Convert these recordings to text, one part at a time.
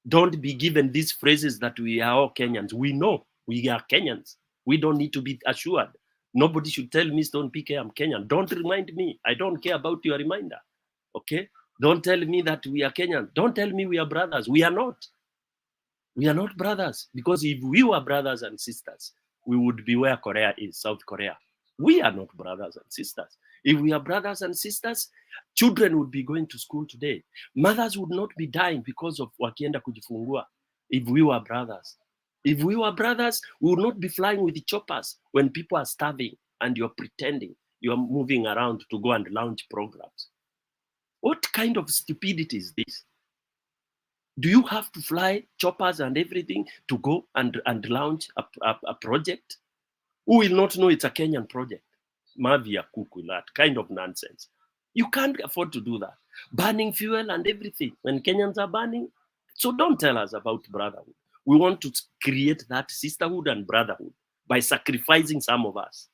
Don't be given these phrases that we are all Kenyans. We know we are Kenyans. We don't need to be assured. Nobody should tell me, Stone PK, I'm Kenyan. Don't remind me. I don't care about your reminder. Okay? Don't tell me that we are Kenyan. Don't tell me we are brothers. We are not. We are not brothers. Because if we were brothers and sisters, we would be where Korea is, South Korea. We are not brothers and sisters. If we are brothers and sisters, children would be going to school today. Mothers would not be dying because of wakienda kujifungua if we were brothers. If we were brothers, we would not be flying with the choppers when people are starving and you're pretending you're moving around to go and launch programs. What kind of stupidity is this? Do you have to fly choppers and everything to go and launch a project? Who will not know it's a Kenyan project? Mavia kuku, that kind of nonsense. You can't afford to do that. Burning fuel and everything when Kenyans are burning. So don't tell us about brotherhood. We want to create that sisterhood and brotherhood by sacrificing some of us.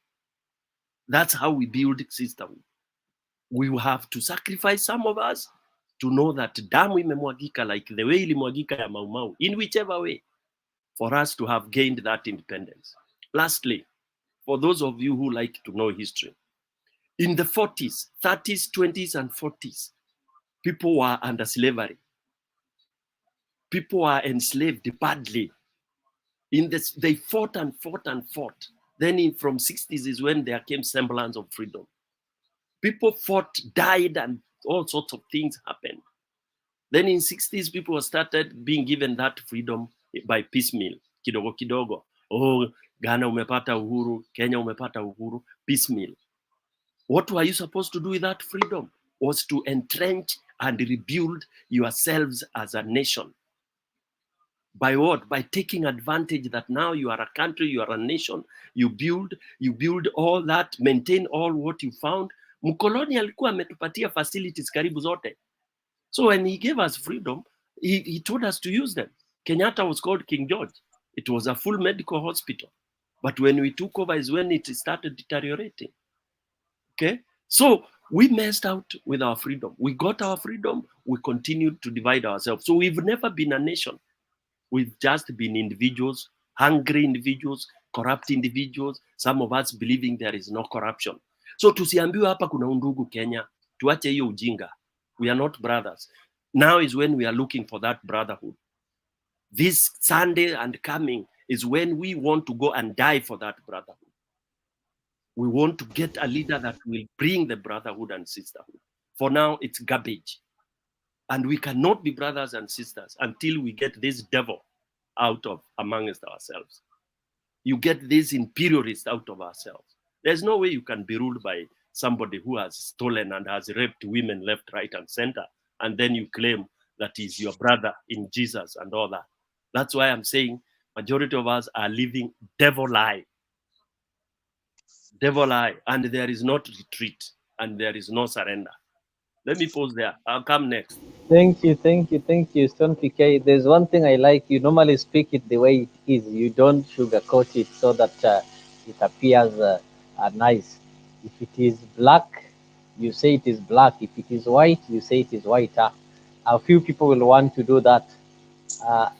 That's how we build sisterhood. We will have to sacrifice some of us to know that damu imemwagika like the way ilimwagika ya Mau Mau, in whichever way, for us to have gained that independence. Lastly, for those of you who like to know history, in the 40s, 30s, 20s, and 40s, people were under slavery. People were enslaved badly. They fought and fought and fought. Then from 60s is when there came semblance of freedom. People fought, died, and all sorts of things happened. Then in 60s, people started being given that freedom by piecemeal, kidogo kidogo. Oh, Ghana umepata uhuru, Kenya umepata uhuru, piecemeal. What were you supposed to do with that freedom? Was to entrench and rebuild yourselves as a nation. By what? By taking advantage that now you are a country, you are a nation, you build all that, maintain all what you found. Mkoloni alikuwa ametupatia facilities karibu zote. So when he gave us freedom, he told us to use them. Kenyatta was called King George. It was a full medical hospital. But when we took over is when it started deteriorating. Okay? So we messed out with our freedom. We got our freedom, we continued to divide ourselves. So we've never been a nation. We've just been individuals, hungry individuals, corrupt individuals, some of us believing there is no corruption. So tusiambiwe hapa kuna undugu Kenya, tuache hiyo ujinga. We are not brothers. Now is when we are looking for that brotherhood. This Sunday and coming is when we want to go and die for that brotherhood. We want to get a leader that will bring the brotherhood and sisterhood. For now, it's garbage. And we cannot be brothers and sisters until we get this devil out of amongst ourselves. You get this imperialist out of ourselves. There's no way you can be ruled by somebody who has stolen and has raped women left, right, and center, and then you claim that he's your brother in Jesus and all that. That's why I'm saying majority of us are living devil lie. Devil lie, and there is not retreat, and there is no surrender. Let me pause there. I'll come next. Thank you, Stone PK. There's one thing I like. You normally speak it the way it is. You don't sugarcoat it so that it appears nice. If it is black, you say it is black. If it is white, you say it is white. A few people will want to do that.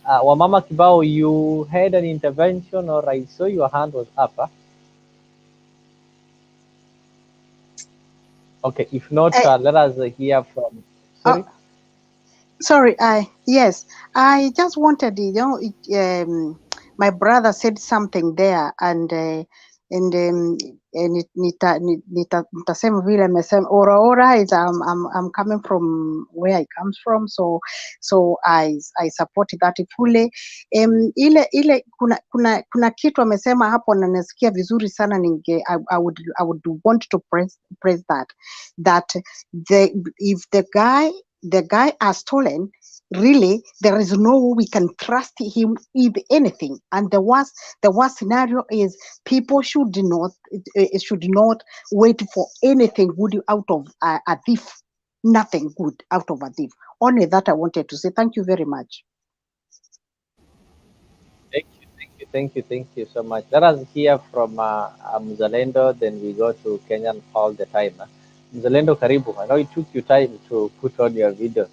Wamama Kibao, you had an intervention, or I saw your hand was up. Okay, if not, let us hear from. Sorry. Sorry, yes, I just wanted, my brother said something there, and nitasema vile amesema ora is I'm coming from where I comes from, so I support that fully. Ile kuna kitu amesema hapo na nasikia vizuri sana, I would want to press that if the guy has stolen, really there is no way we can trust him with anything. And the worst scenario is people should not wait for anything good out of a thief. Nothing good out of a thief. Only that I wanted to say. Thank you very much. Thank you so much. Let us hear from Mzalendo, then we go to Kenyan all the time. Mzalendo, karibu. I know it took you time to put on your video,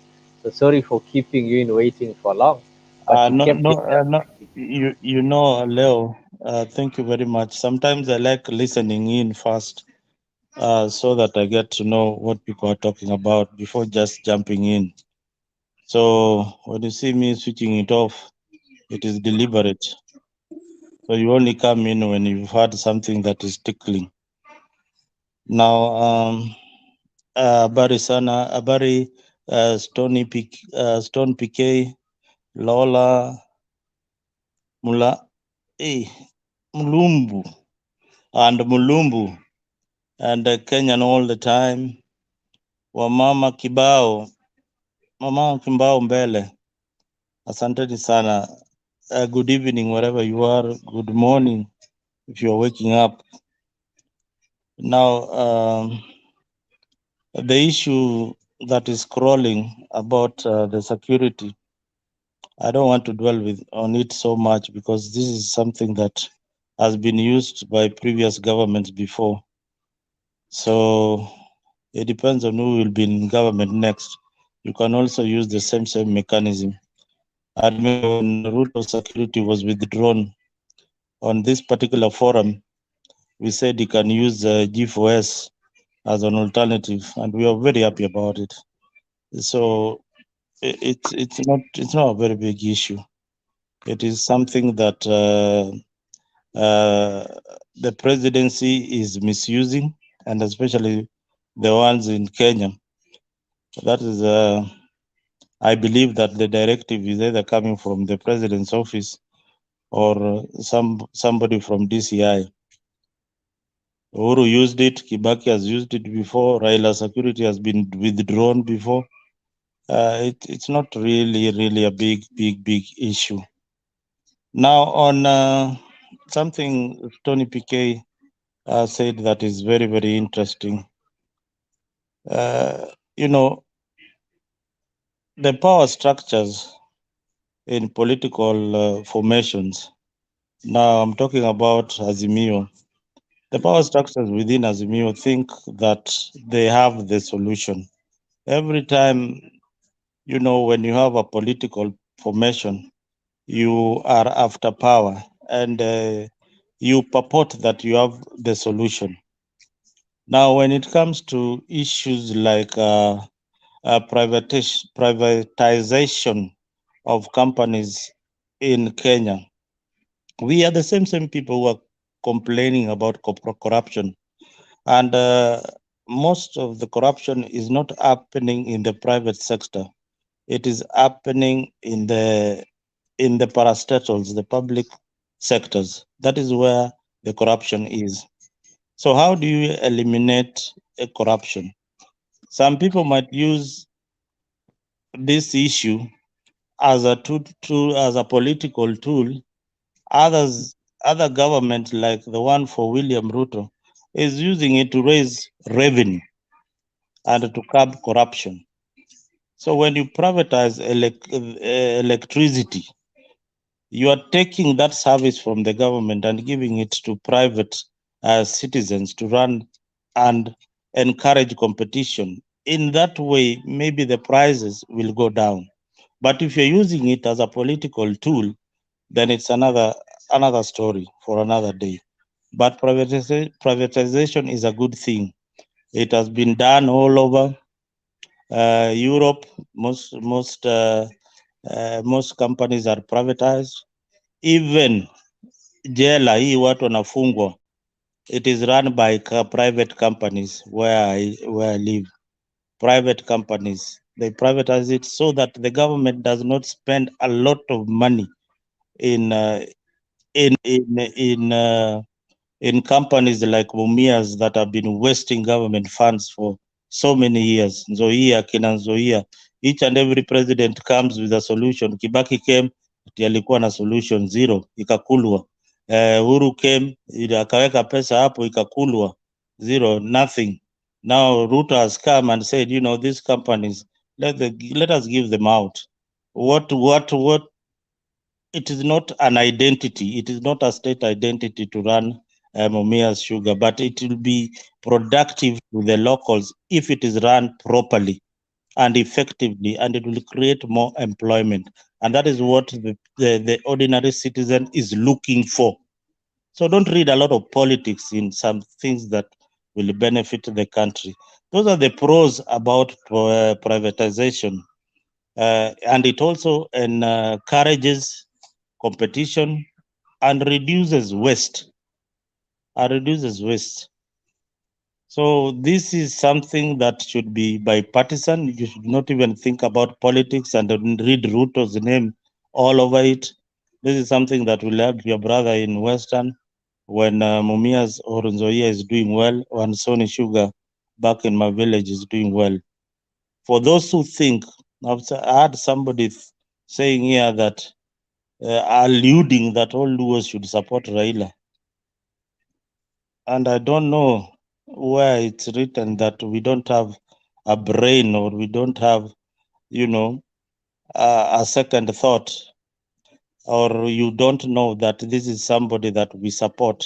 So sorry for keeping you in waiting for long, but you No, kept no, yourself no. busy. You know, Leo. Thank you very much. Sometimes I like listening in first, so that I get to know what people are talking about before just jumping in. So when you see me switching it off, it is deliberate. So you only come in when you've heard something that is tickling. Now, habari sana, habari Stone PK, Lola, Mula, Mulumbu, and Mulumbu, and Kenyan all the time. Wamama kibao, mama kibao mbele. Asanteni sana. Good evening wherever you are. Good morning if you're waking up. Now, the issue that is crawling about the security, I don't want to dwell on it so much because this is something that has been used by previous governments before. So it depends on who will be in government next. You can also use the same mechanism. I remember when Ruto security was withdrawn on this particular forum, we said he can use G4S as an alternative, and we are very happy about it. So it's not a very big issue. It is something that the presidency is misusing, and especially the ones in Kenya. That is, I believe that the directive is either coming from the president's office or somebody from DCI. Uhuru used it, Kibaki has used it before, Raila security has been withdrawn before. It's not really a big issue. Now on something Tony PK said that is very interesting. You know, the power structures in political formations. Now I'm talking about Azimio. The power structures within Azimio think that they have the solution. Every time, you know, when you have a political formation, you are after power and you purport that you have the solution. Now, when it comes to issues like privatization of companies in Kenya, we are the same people who are complaining about corruption. And most of the corruption is not happening in the private sector. It is happening in the parastatals, the public sectors. That is where the corruption is. So how do you eliminate a corruption? Some people might use this issue as a as a political tool. Other government, like the one for William Ruto, is using it to raise revenue and to curb corruption. So when you privatize electricity, you are taking that service from the government and giving it to private citizens to run and encourage competition. In that way, maybe the prices will go down. But if you're using it as a political tool, then it's another story for another day. But privatization is a good thing. It has been done all over Europe. Most companies are privatized. Even jela hii watu wanafungwa, it is run by private companies where I live. Private companies, they privatize it so that the government does not spend a lot of money in companies like Mumias that have been wasting government funds for so many years. Nzoia, kina Nzoia, each and every president comes with a solution. Kibaki came, alikuwa na solution zero, ikakulwa. Uhuru came, akaweka pesa hapo, ikakulwa zero, nothing. Now Ruto has come and said, you know, these companies, let us give them out. What it is not an identity, it is not a state identity to run Mumias Sugar, but it will be productive to the locals if it is run properly and effectively, and it will create more employment. And that is what the ordinary citizen is looking for. So don't read a lot of politics in some things that will benefit the country. Those are the pros about privatization. And it also encourages competition and reduces waste. So this is something that should be bipartisan. You should not even think about politics and read Ruto's name all over it. This is something that will help your brother in Western when Mumia's or Nzoia is doing well, when Sony Sugar back in my village is doing well. For those who think, I've heard somebody saying here that alluding that all Luos should support Raila. And I don't know where it's written that we don't have a brain or we don't have, a second thought, or you don't know that this is somebody that we support.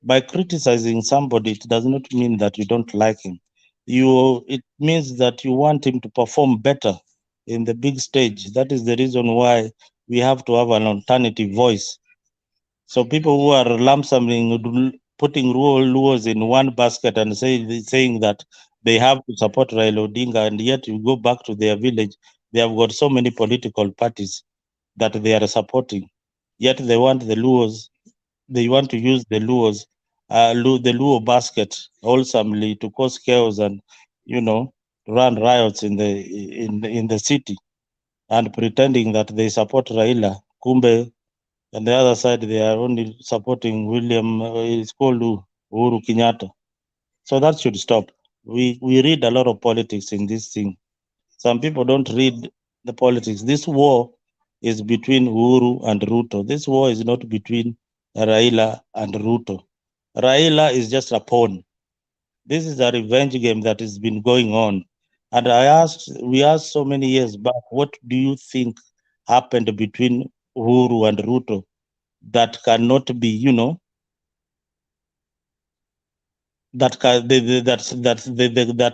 By criticizing somebody, it does not mean that you don't like him. It means that you want him to perform better in the big stage. That is the reason why we have to have an alternative voice. So people who are putting rules in one basket and saying that they have to support Raila Odinga, and yet you go back to their village, they have got so many political parties that they are supporting. Yet they want the Luos, they want to use the Luos, the Luo basket wholesomely to cause chaos and, run riots in the city, and pretending that they support Raila. Kumbe, and the other side, they are only supporting William, it's called Uhuru Kenyatta. So that should stop. We read a lot of politics in this thing. Some people don't read the politics. This war is between Uhuru and Ruto. This war is not between Raila and Ruto. Raila is just a pawn. This is a revenge game that has been going on. And we asked so many years back, what do you think happened between Uhuru and Ruto that cannot be, that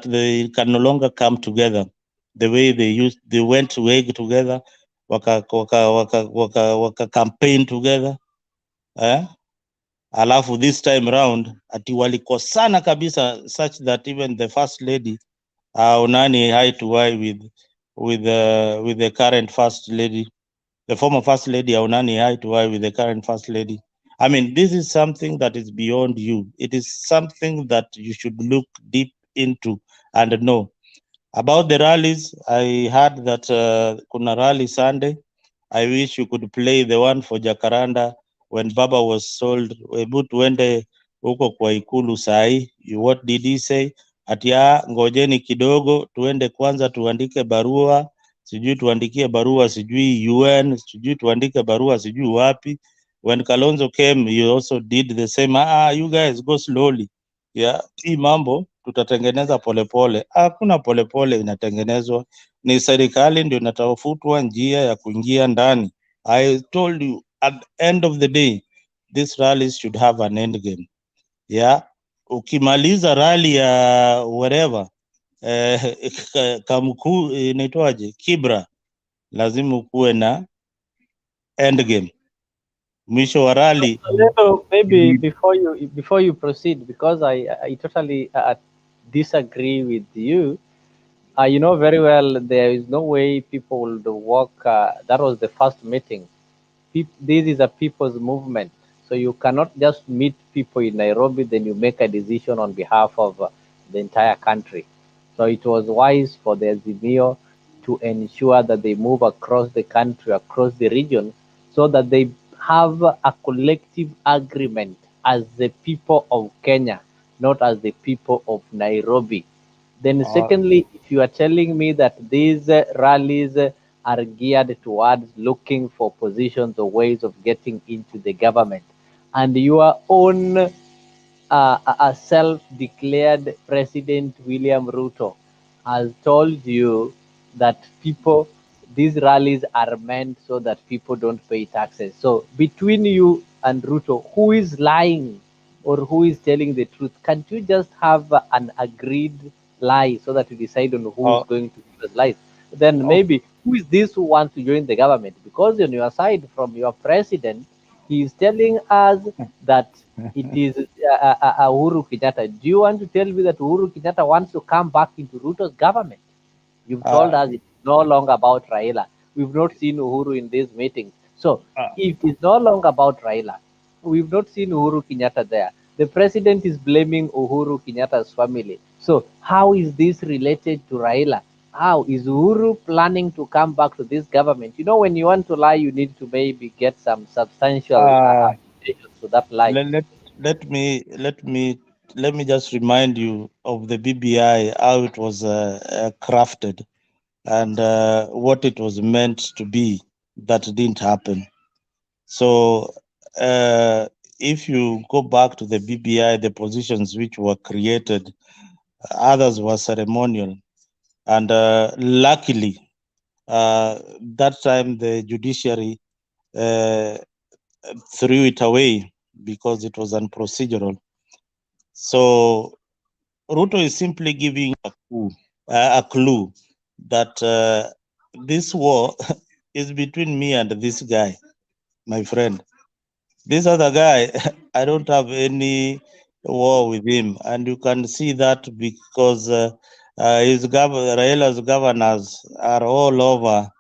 they can no longer come together the way they went to Hague together, waka campaign together, alafu this time round ati walikosana kabisa, such that even the first lady haonani eye to eye with the current first lady. The former first lady haonani eye to eye with the current first lady. I mean, this is something that is beyond you. It is something that you should look deep into and know. About the rallies, I heard that kuna rally Sunday. I wish you could play the one for Jacaranda when Baba was sold. Hebu tuende huko kwa ikulu sahi. What did he say? Ati ngojeni kidogo, tuende kwanza tuandike barua, sijui tuandikie barua sijui UN, sijui tuandike barua sijui wapi. When Kalonzo came, he also did the same. You guys go slowly. Yeah, hii mambo tutatengeneza polepole. Hakuna polepole inatengenezwa, ni serikali ndio inatafutwa njia ya kuingia ndani. I told you, at the end of the day, these rallies should have an end game. Yeah, ukimaliza rally ya whatever Kamkuu inaitwaje, Kibra, lazima ukuwe na end game. Mwisho wa rally Maybe before you proceed, because I totally disagree with you. You know very well there is no way people would walk. That was the first meeting. This is a people's movement, so you cannot just meet people in Nairobi then you make a decision on behalf of the entire country. So it was wise for the Azimio to ensure that they move across the country, across the region, so that they have a collective agreement as the people of Kenya, not as the people of Nairobi. Then, secondly, if you are telling me that these rallies are geared towards looking for positions or ways of getting into the government, and your own a self-declared President William Ruto has told you that these rallies are meant so that people don't pay taxes. So between you and Ruto, who is lying or who is telling the truth? Can't you just have an agreed lie so that you decide on who is going to give Ruto's life. Then maybe who is this who wants to join the government? Because on your side, from your president, he is telling us that it is Uhuru Kenyatta. Do you want to tell me that Uhuru Kenyatta wants to come back into Ruto's government? You've told us it's no longer about Raila. We've not seen Uhuru in these meetings. So if it's no longer about Raila, we've not seen Uhuru Kenyatta there. The president is blaming Uhuru Kenyatta's family. So how is this related to Raila? How is Uhuru planning to come back to this government? You know, when you want to lie, you need to maybe get some substantial evidence to that lie. Let me just remind you of the BBI, how it was crafted, and what it was meant to be. That didn't happen. So if you go back to the BBI, the positions which were created, others were ceremonial, and luckily that time the judiciary threw it away because it was unprocedural. So Ruto is simply giving a clue that this war is between me and this guy, my friend. This other guy, I don't have any war with him, and you can see that because Raila's governors are all over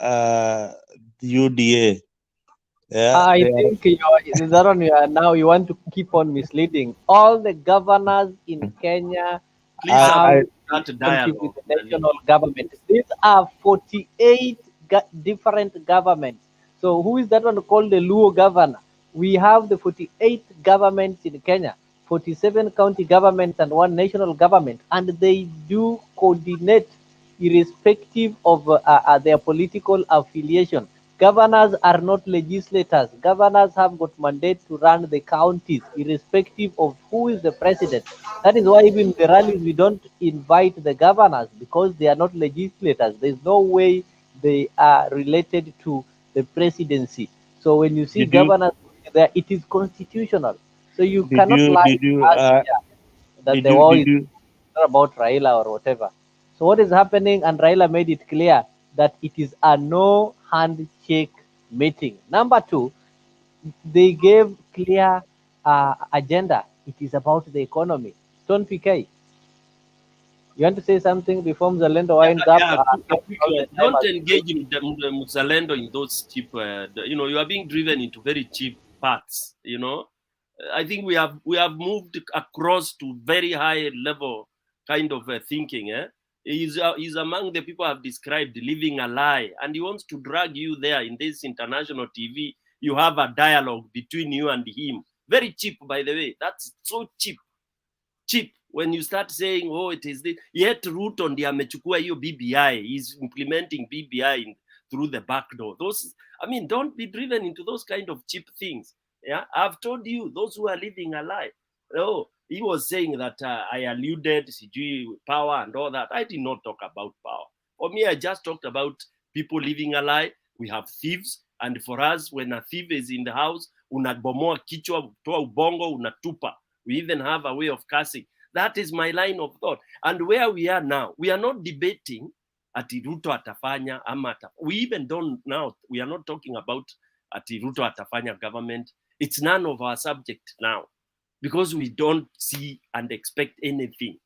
the UDA. Yeah, I think that one now you want to keep on misleading. All the governors in Kenya Please have avoid that relationship with dialogue. the national government. These are 48 different governments. So who is that one called the Luo governor? We have the 48 governments in Kenya, 47 county governments and one national government, and they do coordinate irrespective of their political affiliation. Governors are not legislators. Governors have got mandate to run the counties, irrespective of who is the president. That is why even the rallies we don't invite the governors because they are not legislators. There's no way they are related to the presidency. So when you see did you governors there, it is constitutional. So you did cannot you lie did you to us here that the war did is you not about Raila or whatever. So what is happening, and Raila made it clear that it is a no handshake meeting. Number two, they gave clear agenda. It is about the economy. Stone PK, you want to say something before Mzalendo winds up? Yeah, All the quickly. time Don't has engage in the Muzalendo in those cheap. You are being driven into very cheap paths. I think we have moved across to very high level kind of thinking. He's among the people I've described living a lie, and he wants to drag you there in this international TV. You have a dialogue between you and him. Very cheap, by the way. That's so cheap. When you start saying, oh, it is this, yet Ruto ndiye amechukua hiyo BBI, he's implementing BBI through the back door. Don't be driven into those kind of cheap things. Yeah, I've told you, those who are living a lie. Oh, he was saying that I alluded to power and all that. I did not talk about power. For me, I just talked about people living a lie. We have thieves, and for us, when a thief is in the house, unabomoa kichwa, toa ubongo, unatupa. We even have a way of cursing. That is my line of thought. And where we are now, we are not debating ati Ruto atafanya ama we even don't now. We are not talking about ati Ruto atafanya government. It's none of our subject now because we don't see and expect anything.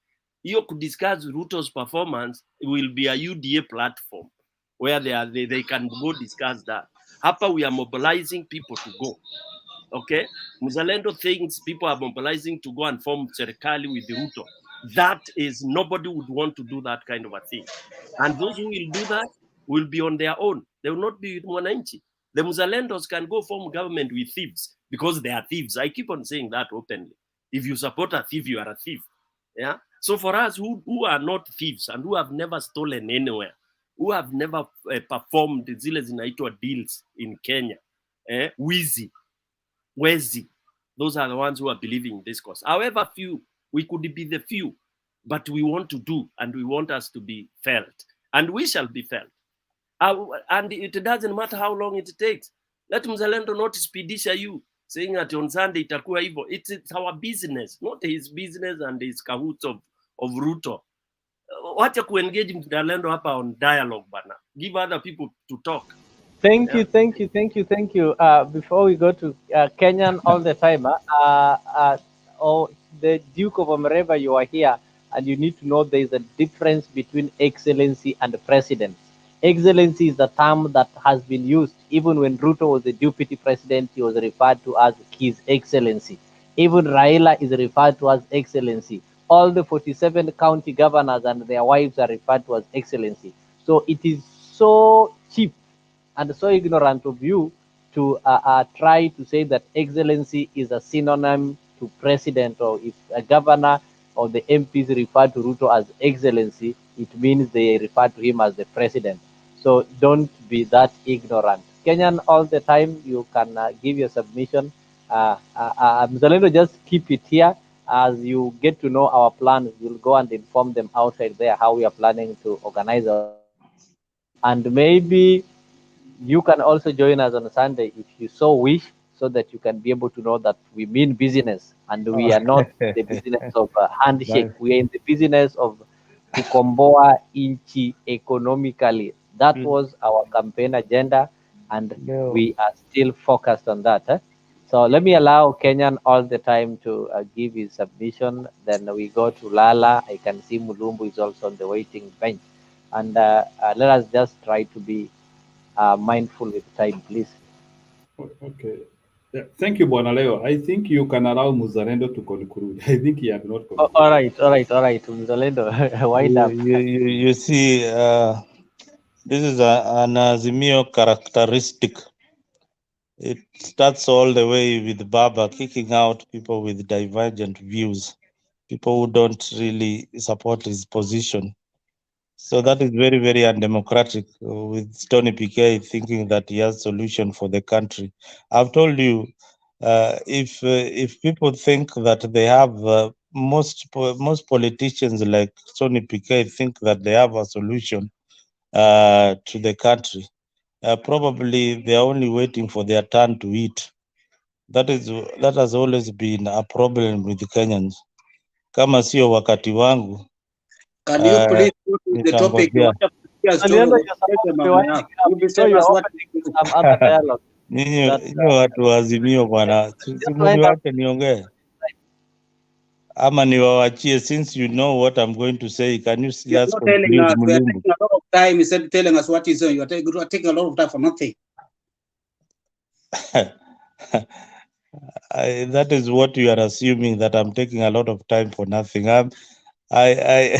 Hiyo could discuss Ruto's performance will be a UDA platform where they can go discuss that. Hapa we are mobilizing people to go. Okay, Muzalendo thinks people are mobilizing to go and form serikali with Ruto. That is, nobody would want to do that kind of a thing. And those who will do that will be on their own. They will not be with Mwananchi. The Muzalendos can go form government with thieves because they are thieves. I keep on saying that openly. If you support a thief, you are a thief. Yeah. So for us who are not thieves and who have never stolen anywhere, who have never performed zile zinaitwa deals in Kenya, wizi, wezi, those are the ones who are believing in this cause. However few, we could be the few, but we want to do, and we want us to be felt, and we shall be felt. And it doesn't matter how long it takes. Let Mzalendo not speedisha you, saying that on Sunday itakuwa hivyo. It's our business, not his business and his cahoots of Ruto. wacha kuengage mzalendo hapa on dialogue bana. Give other people to talk. Thank you. Before we go to Kenyan all the time, oh, the Duke of Amareva, you are here, and you need to know there is a difference between excellency and president. Excellency is the term that has been used even when Ruto was the deputy president. He was referred to as His Excellency. Even Raila is referred to as Excellency. All the 47 county governors and their wives are referred to as Excellency. So it is so cheap and so ignorant of you to try to say that excellency is a synonym to president, or if a governor or the MPs refer to Ruto as excellency, it means they refer to him as the president. So don't be that ignorant. Kenyan, all the time you can give your submission. Mzalendo, just keep it here. As you get to know our plans, we'll go and inform them outside there how we are planning to organize ourselves. And maybe you can also join us on Sunday if you so wish, so that you can be able to know that we mean business and we are not the business of a handshake. Nice. We are in the business of kukomboa inchi economically. That was our campaign agenda, and No. we are still focused on that. So let me allow Kenyan all the time to give his submission. Then we go to Lala. I can see Mulumbu is also on the waiting bench. And let us just try to be mindful with time, please. Okay. Yeah, thank you, Bonaleo. I think you can allow Muzalendo to conclude. I think he had not Oh, concluded. all right. Mzalendo, wind up. You see, this is an Azimio characteristic. It starts all the way with Baba kicking out people with divergent views, people who don't really support his position. So that is very, very undemocratic, with Tony Piquet thinking that he has solution for the country. I've told you, if people think that they have most politicians like Tony Piquet think that they have a solution to the country, probably they are only waiting for their turn to eat. That has always been a problem with Kenyans. Kama sio wakati wangu, Can you please go to the topic? You nitangojea. want to hear story Mzalendo, what you're take supposed them to be up winding now. up. You be So tell you're us what opening to do. some other dialogue. Nyinyi That watu wa Azimio bwana, si just wind up. muniwache niongee ama niwawachie? Since you know what I'm going to say, can you You're just not telling conclude, us. We are Mulumbu? taking a lot of time instead of telling us what is saying. You are taking a lot of time for nothing. That is what you are assuming, that I'm taking a lot of time for nothing. I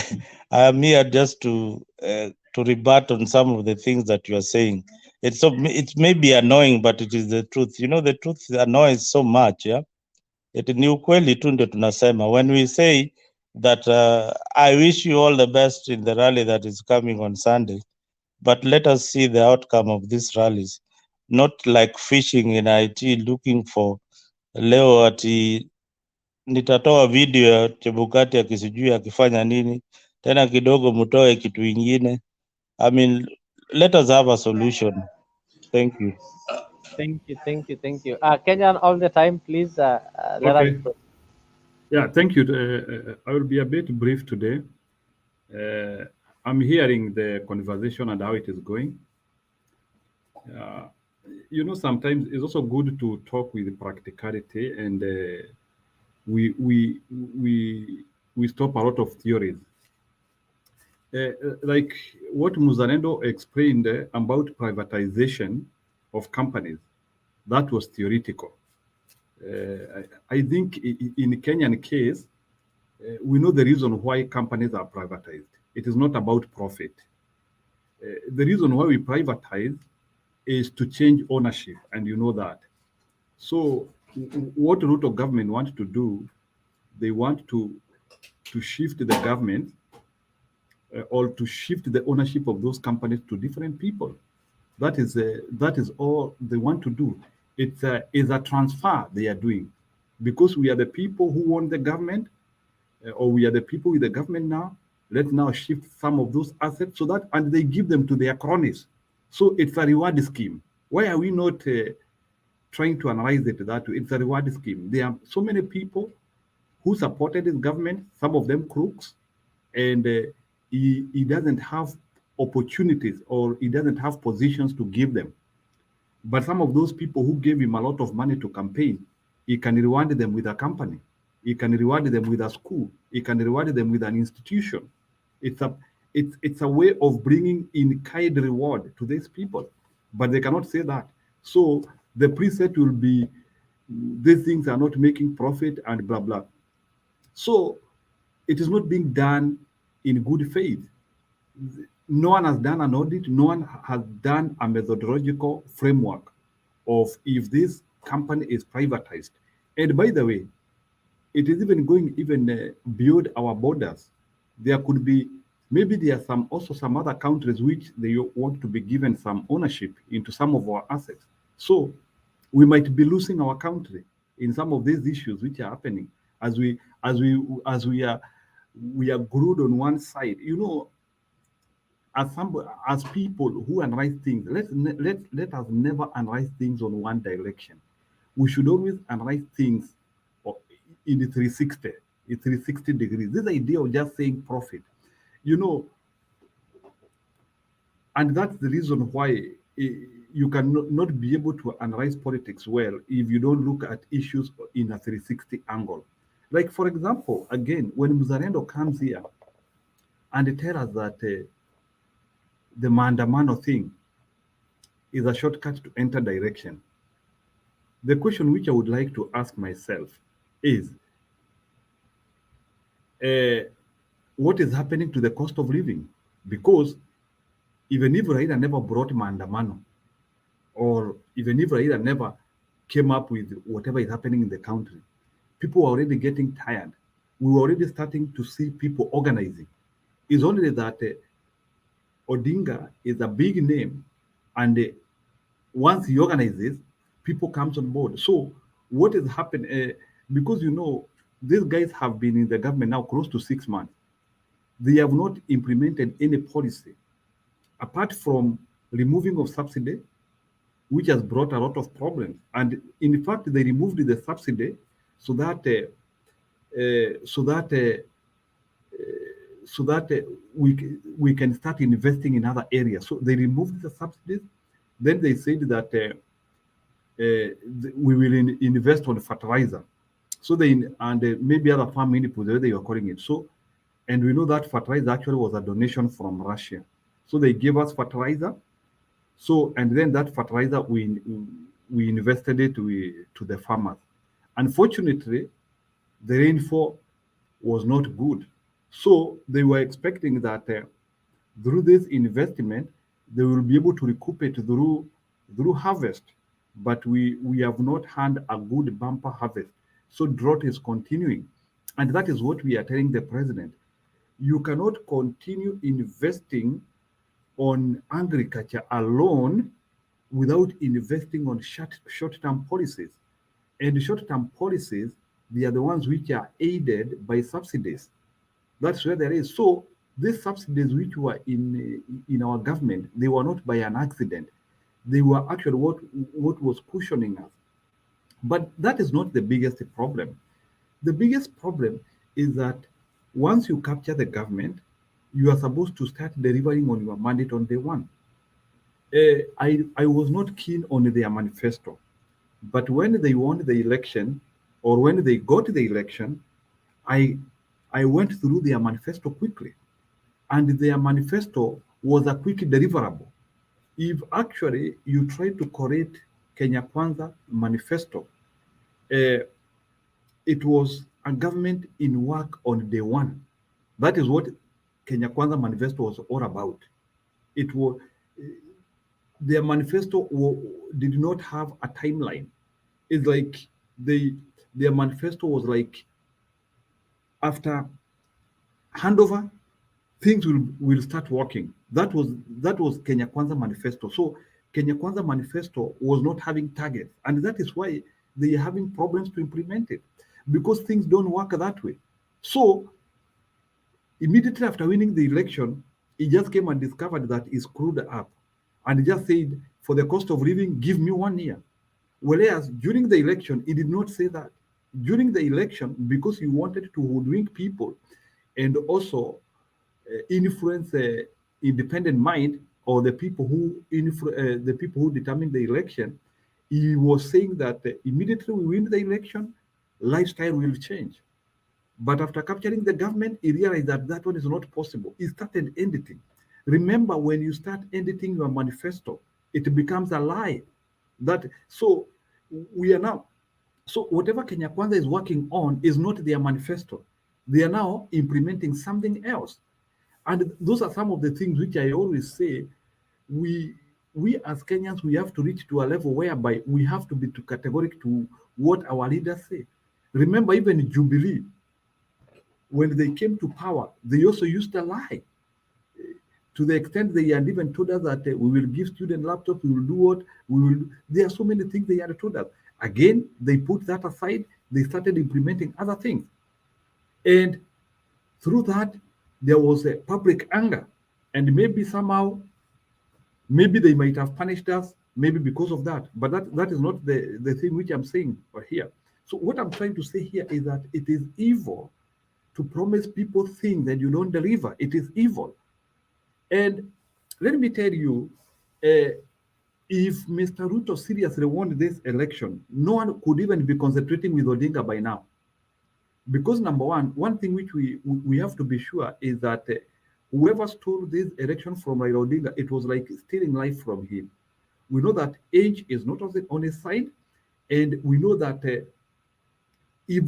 am here just to rebut on some of the things that you are saying. It may be annoying, but it is the truth. You know, the truth annoys so much, yeah. Ni ukweli tu ndio tunasema. When we say that I wish you all the best in the rally that is coming on Sunday, but let us see the outcome of these rallies, not like fishing in IT looking for leo ati nitatoa video ya Chebukati akisijui akifanya nini tena kidogo mtoe kitu ingine. I mean, let us have a solution. Thank you. Thank you. Kenyan, all the time, please. Let us. Okay. Yeah, thank you. I will be a bit brief today. I'm hearing the conversation and how it is going. You know, sometimes it's also good to talk with practicality, and we we we we stop a lot of theories. Like what Muzalendo explained about privatization of companies, that was theoretical. I think in the Kenyan case, we know the reason why companies are privatized. It is not about profit. The reason why we privatize is to change ownership, and you know that. So, what Ruto government want to do, they want to shift the government or to shift the ownership of those companies to different people. That is all they want to do. It's a transfer they are doing, because we are the people who want the government, or we are the people with the government now. Let's now shift some of those assets so that, and they give them to their cronies. So it's a reward scheme. Why are we not trying to analyze it that way? It's a reward scheme. There are so many people who supported this government, some of them crooks, and he doesn't have opportunities or he doesn't have positions to give them. But some of those people who gave him a lot of money to campaign, he can reward them with a company. He can reward them with a school. He can reward them with an institution. It's a way of bringing in kind reward to these people, but they cannot say that. So the preset will be these things are not making profit and blah blah. So it is not being done in good faith. No one has done an audit. No one has done a methodological framework of if this company is privatized. And by the way, it is even going beyond our borders. There could be, maybe there are some other countries which they want to be given some ownership into some of our assets. So we might be losing our country in some of these issues which are happening as we are glued on one side. You know, as people who analyze things, let us never analyze things on one direction. We should always analyze things in the 360 degrees. This idea of just saying profit, you know, and that's the reason why you can not be able to analyze politics well if you don't look at issues in a 360 angle. Like, for example, again, when Muzarendo comes here and tell us that the Maandamano thing is a shortcut to enter direction, the question which I would like to ask myself is, what is happening to the cost of living? Because even if Raila never brought Maandamano, or even if Raila never came up with whatever is happening in the country, people are already getting tired. We were already starting to see people organizing. It's only that Odinga is a big name, and once he organizes, people comes on board. So what has happened? Because you know, these guys have been in the government now close to 6 months. They have not implemented any policy apart from removing of subsidy, which has brought a lot of problems. And in fact, they removed the subsidy so that we can start investing in other areas. So they removed the subsidies. Then they said that we will invest on fertilizer. So maybe other farm inputs, they were calling it. So, and we know that fertilizer actually was a donation from Russia. So they gave us fertilizer. So, and then that fertilizer, we invested it to the farmers. Unfortunately, the rainfall was not good. So they were expecting that through this investment, they will be able to recoup it through harvest. But we have not had a good bumper harvest. So drought is continuing. And that is what we are telling the president. You cannot continue investing on agriculture alone without investing on short-term policies. And short-term policies, they are the ones which are aided by subsidies. That's where there is. So these subsidies which were in our government, they were not by an accident. They were actually what was cushioning us. But that is not the biggest problem. The biggest problem is that once you capture the government, you are supposed to start delivering on your mandate on day one. I was not keen on their manifesto, but when they won the election, or when they got the election, I went through their manifesto quickly, and their manifesto was a quick deliverable. If actually you try to correct Kenya Kwanza manifesto, it was a government in work on day one. That is what Kenya Kwanza manifesto was all about. It was their manifesto did not have a timeline. It's like their manifesto was like, after handover, things will start working. That was Kenya Kwanza manifesto. So Kenya Kwanza manifesto was not having targets, and that is why they are having problems to implement it, because things don't work that way. So immediately after winning the election, he just came and discovered that he screwed up, and he just said, for the cost of living, give me 1 year. Whereas during the election, he did not say that. During the election, because he wanted to hoodwink people and also influence independent mind or the people who the people who determine the election. He was saying that immediately we win the election, lifestyle will change. But after capturing the government, he realized that that one is not possible. He started editing. Remember, when you start editing your manifesto, it becomes a lie. That so we are now. So whatever Kenya Kwanza is working on is not their manifesto. They are now implementing something else. And those are some of the things which I always say we as Kenyans, we have to reach to a level whereby we have to be too categoric to what our leaders say. Remember, even Jubilee, when they came to power, they also used a lie. To the extent they had even told us that we will give student laptops, we will do what, we will. There are so many things they had told us. Again, they put that aside, they started implementing other things. And through that, there was a public anger. And maybe somehow, maybe they might have punished us, maybe because of that. But that is not the thing which I'm saying here. So what I'm trying to say here is that it is evil to promise people things that you don't deliver. It is evil. And let me tell you, if Mr. Ruto seriously won this election, no one could even be concentrating with Odinga by now. Because number one thing which we have to be sure is that whoever stole this election from Raila Odinga, it was like stealing life from him. We know that age is not on his side, and we know that if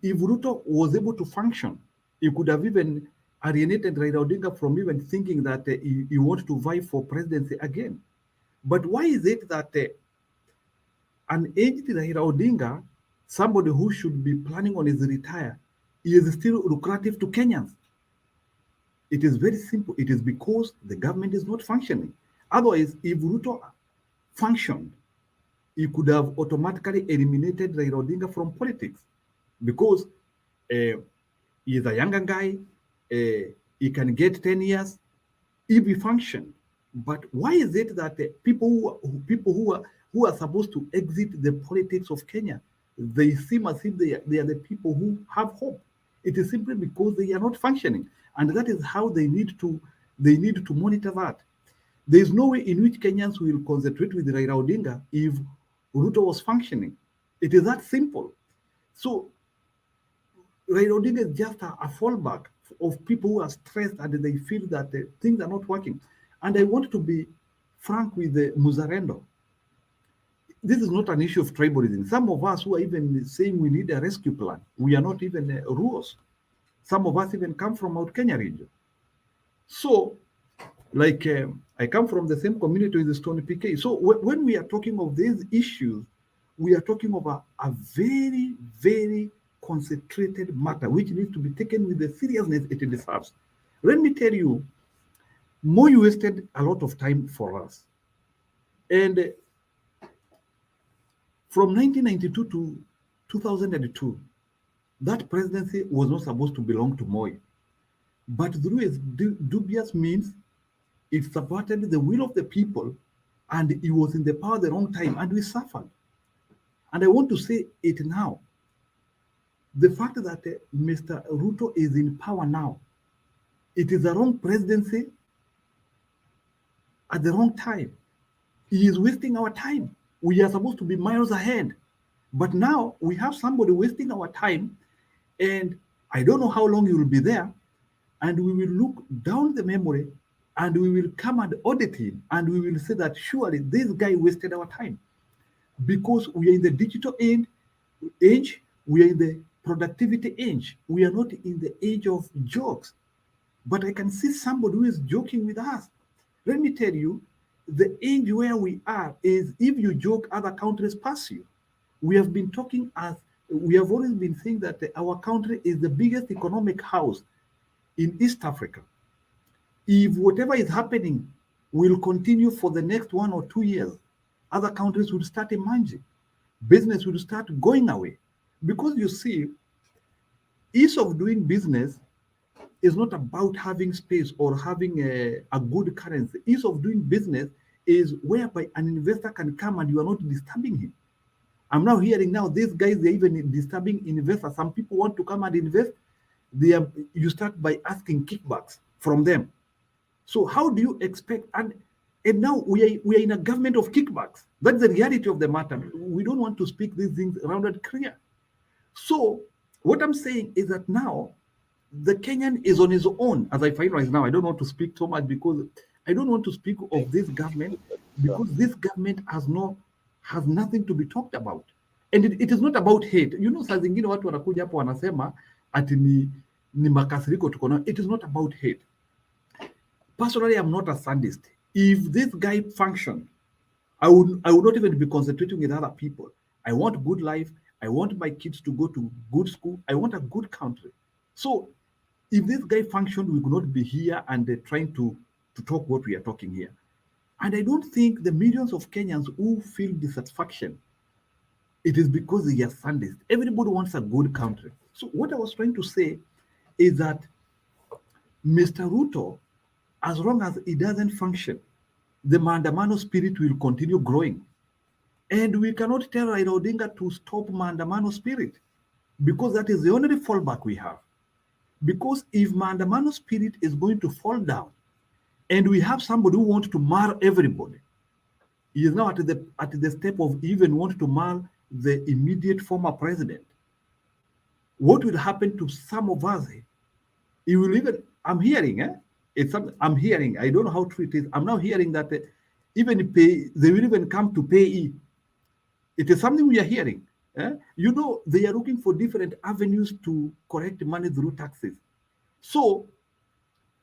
Ruto was able to function, he could have even alienated Raila Odinga from even thinking that he wants to vie for presidency again. But why is it that an aged Raila Odinga, somebody who should be planning on his retire, is still lucrative to Kenyans? It is very simple. It is because the government is not functioning. Otherwise, if Ruto functioned, he could have automatically eliminated Raila Odinga from politics, because he is a younger guy, he can get 10 years if he functioned. But why is it that people who are supposed to exit the politics of Kenya, they seem as if they are the people who have hope? It is simply because they are not functioning, and that is how they need to monitor that. There is no way in which Kenyans will concentrate with Raila Odinga if Ruto was functioning. It is that simple. So Raila Odinga is just a fallback of people who are stressed and they feel that things are not working. And I want to be frank with the Muzarendo. This is not an issue of tribalism. Some of us who are even saying we need a rescue plan, we are not even Ruos. Some of us even come from Mount Kenya region. So, like, I come from the same community with the Stony PK. So when we are talking of these issues, we are talking of a very, very concentrated matter, which needs to be taken with the seriousness it deserves. Let me tell you, Moi wasted a lot of time for us. And from 1992 to 2002, that presidency was not supposed to belong to Moi. But through his dubious means, it supported the will of the people, and he was in the power at the wrong time, and we suffered. And I want to say it now. The fact that Mr. Ruto is in power now, it is the wrong presidency at the wrong time. He is wasting our time. We are supposed to be miles ahead. But now we have somebody wasting our time, and I don't know how long he will be there, and we will look down the memory and we will come and audit him, and we will say that surely this guy wasted our time, because we are in the digital age, we are in the productivity age. We are not in the age of jokes. But I can see somebody who is joking with us. Let me tell you, the age where we are is if you joke, other countries pass you. We have been talking we have always been saying that our country is the biggest economic house in East Africa. If whatever is happening will continue for the next 1 or 2 years, other countries will start emerging. Business will start going away. Because you see, ease of doing business is not about having space or having a good currency. Ease of doing business is whereby an investor can come and you are not disturbing him. I'm now hearing these guys, they're even disturbing investors. Some people want to come and invest. you start by asking kickbacks from them. So how do you expect? And now we are in a government of kickbacks. That's the reality of the matter. We don't want to speak these things rounded clear. So what I'm saying is that now the Kenyan is on his own, as I find right now. I don't want to speak so much because I don't want to speak of this government, because this government has nothing to be talked about. And it is not about hate. You know, saa zingine watu wanakuja hapo wanasema ati ni makasiriko tuko nayo. It is not about hate. Personally, I'm not a sadist. If this guy functioned, I would not even be concentrating with other people. I want good life. I want my kids to go to good school. I want a good country. So if this guy functioned, we could not be here and trying to talk what we are talking here. And I don't think the millions of Kenyans who feel dissatisfaction, it is because they are Sundays. Everybody wants a good country. So what I was trying to say is that Mr. Ruto, as long as it doesn't function, the Maandamano spirit will continue growing. And we cannot tell Raila Odinga to stop Maandamano spirit, because that is the only fallback we have. Because if Maandamano spirit is going to fall down, and we have somebody who wants to mar everybody, he is now at the step of even want to mar the immediate former president. What will happen to some of us? He will even, I'm hearing, I'm hearing, I don't know how true it is. I'm now hearing that even they will even come to pay. It is something we are hearing. You know, they are looking for different avenues to collect money through taxes. So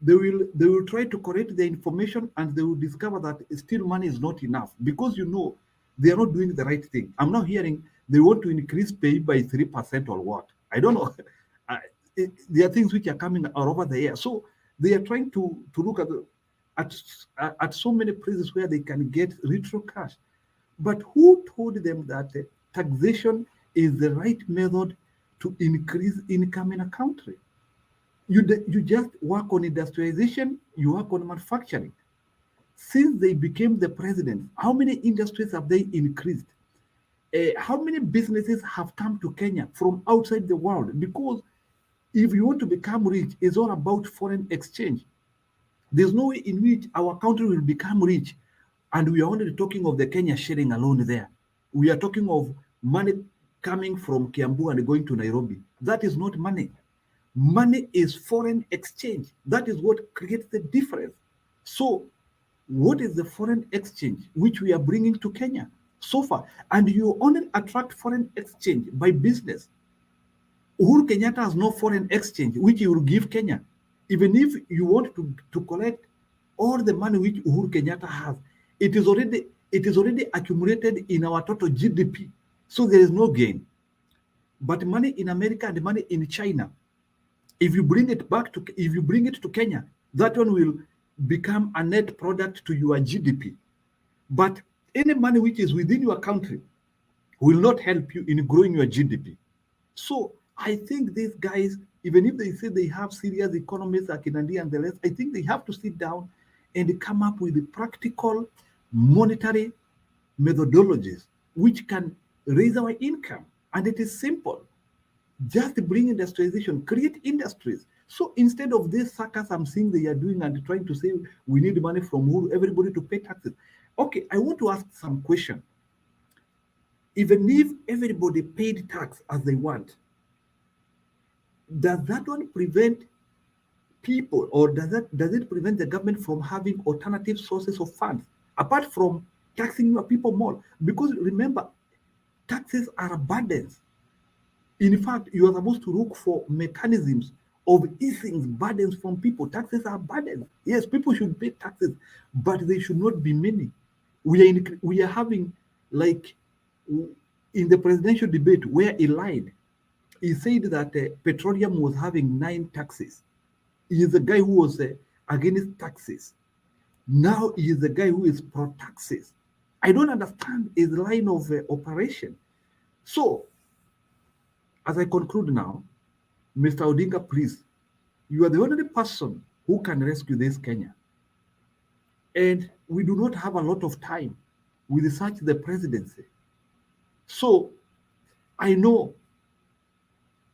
they will try to correct the information, and they will discover that still money is not enough, because you know they are not doing the right thing. I'm now hearing they want to increase pay by 3% or what. I don't know. There are things which are coming all over the air. So they are trying to look at so many places where they can get retro cash. But who told them that taxation is the right method to increase income in a country? You just work on industrialization, you work on manufacturing. Since they became the president, how many industries have they increased? How many businesses have come to Kenya from outside the world? Because if you want to become rich, it's all about foreign exchange. There's no way in which our country will become rich, and we are only talking of the Kenya shilling alone there. We are talking of money coming from Kiambu and going to Nairobi. That is not money. Money is foreign exchange. That is what creates the difference. So what is the foreign exchange which we are bringing to Kenya so far? And you only attract foreign exchange by business. Uhuru Kenyatta has no foreign exchange which he will give Kenya. Even if you want to collect all the money which Uhuru Kenyatta has, it is already accumulated in our total GDP. So there is no gain. But money in America and money in China, if you bring it to Kenya, that one will become a net product to your GDP. But any money which is within your country will not help you in growing your GDP. So I think these guys, even if they say they have serious economists like India and the rest, I think they have to sit down and come up with the practical monetary methodologies which can raise our income. And it is simple. Just bring industrialization, create industries. So instead of this circus I'm seeing they are doing and trying to say we need money from everybody to pay taxes. Okay, I want to ask some question. Even if everybody paid tax as they want, does that one prevent people, or does it prevent the government from having alternative sources of funds apart from taxing your people more? Because remember, taxes are burdens. In fact, you are supposed to look for mechanisms of easing burdens from people. Taxes are burdens. Yes, people should pay taxes, but they should not be many. We are having, like in the presidential debate where he lied, he said that petroleum was having 9 taxes. He is the guy who was against taxes. Now he is the guy who is pro taxes. I don't understand his line of operation. So, as I conclude now, Mr. Odinga, please, you are the only person who can rescue this Kenya. And we do not have a lot of time with such the presidency. So I know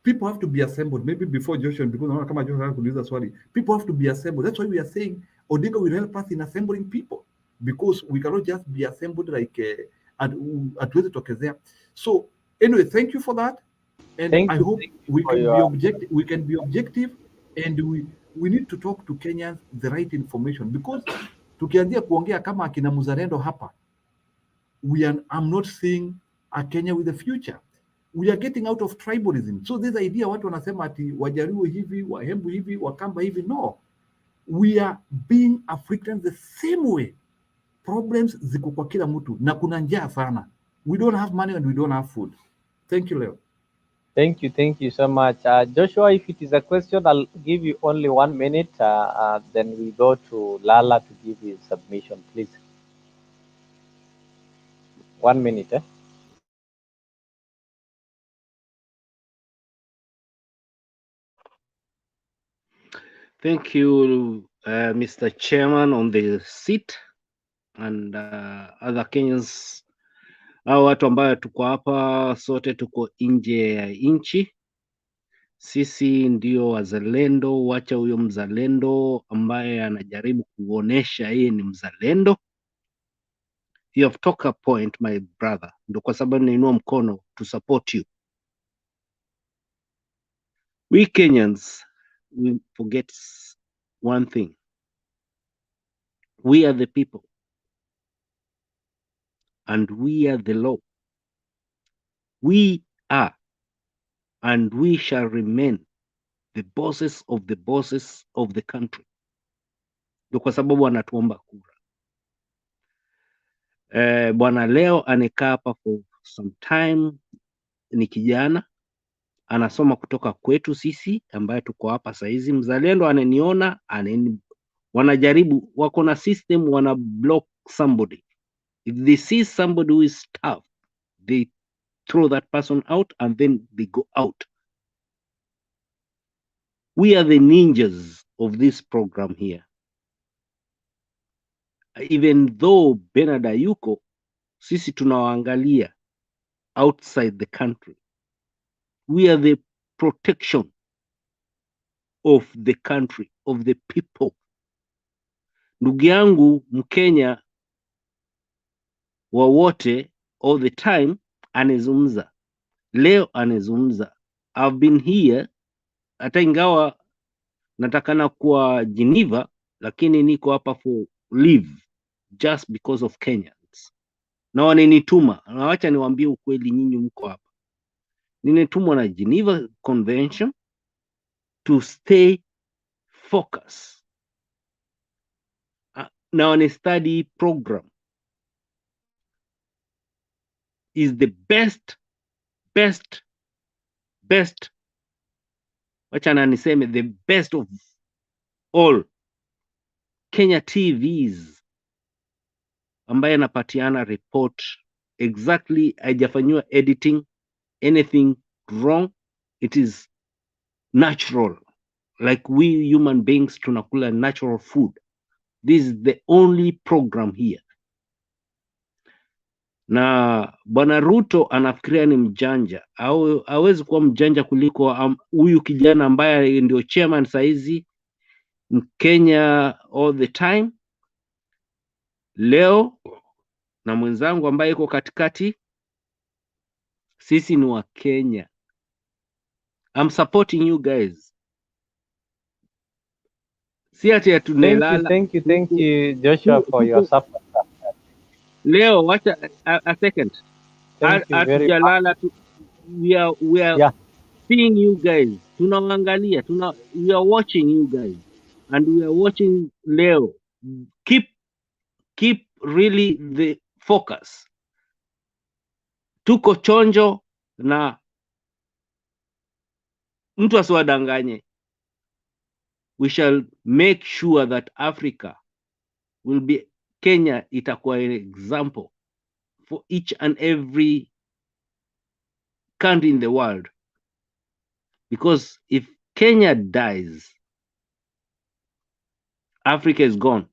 People have to be assembled. Maybe before Joshua, because naona kama Joshua kuuliza swali. People have to be assembled. That's why we are saying Odinga will help us in assembling people, because we cannot just be assembled like hatuwezi tokezea. So anyway, thank you for that, and I hope we can be objective. We can be objective, and we need to talk to Kenyans the right information, because tukianzia kuongea kama akina Muzalendo hapa, I'm not seeing a Kenya with a future. We are getting out of tribalism. So this idea watu wanasema ati Wajaluo hivi, Wahembu hivi, Wakamba hivi, no. We are being Africans the same way. Problems ziko kwa kila mtu na kuna njaa sana. We don't have money and we don't have food. Thank you, Leo. Thank you so much. Joshua, if it is a question, I'll give you only 1 minute. Then we go to Lala to give his submission, please. 1 minute. Thank you, Mr. Chairman on the seat, and other Kenyans. Hao watu ambayo tuko hapa sote tuko nje ya nchi. Sisi ndio wazalendo. Wacha huyo mzalendo ambaye anajaribu kuonesha yeye ni mzalendo. You have talked a point, my brother. Ndio kwa sababu nainua mkono to support you. We Kenyans, we forget one thing. We are the people, and we are the law. We are, and we shall remain the bosses of the country. Ndio kwa sababu anatuomba kura. Bwana Leo anekaa hapa for some time, ni kijana anasoma kutoka kwetu sisi ambaye tuko hapa saizi. Mzalendo ananiona, wanajaribu, wako na system, wana block somebody. If they see somebody who is tough, they throw that person out and then they go out. We are the ninjas of this program here. Even though Bernard hayuko, sisi tunawaangalia outside the country. We are the protection of the country, of the people. Ndugu yangu Mkenya wawote all the time anezungumza. Leo anezungumza. I've been here, hata ingawa natakana kuwa Geneva, lakini niko hapa for leave just because of Kenyans. Na wananituma, na wacha niwaambie ukweli, nyinyi mko hapa. Nimetumwa na Geneva Convention to stay focused. Na wana study program is the best, wacha na niseme the best of all Kenya TVs ambaye anapatiana report exactly, haijafanywa editing, anything wrong. It is natural, like we human beings tunakula natural food. This is the only program here. Na Bwana Ruto anafikiria ni mjanja, au hawezi kuwa mjanja kuliko huyu kijana ambaye ndio chairman saizi Mkenya all the time. Leo na mwenzangu ambaye yuko katikati, sisi ni wa Kenya. I'm supporting you guys. Si ati tunelala. Thank you Joshua for your support. Leo wacha a second. Thank you very much. We are seeing you guys. Tunaangalia, we are watching you guys, and we are watching Leo. Keep really the focus. Tuko chonjo na mtu asiwadanganye. We shall make sure that Africa will be, Kenya itakuwa an example for each and every country in the world. Because if Kenya dies, Africa is gone.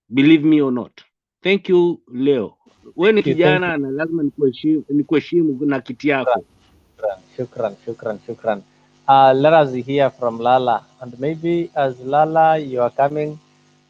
Believe me or not. Thank you, Leo. Wewe ni kijana na lazima nikuheshimu na kiti yako. Shukran. let us hear from Lala. And maybe as Lala, you are coming,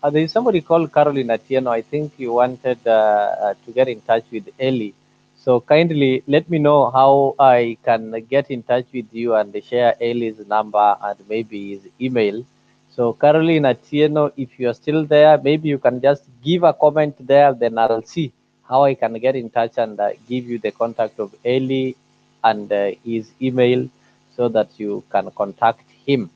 there is somebody called Caroline Atieno. I think you wanted to get in touch with Ellie. So kindly let me know how I can get in touch with you and share Ellie's number and maybe his email. So Caroline Atieno, if you are still there, maybe you can just give a comment there, then I'll see how I can get in touch and give you the contact of Ellie and his email so that you can contact him.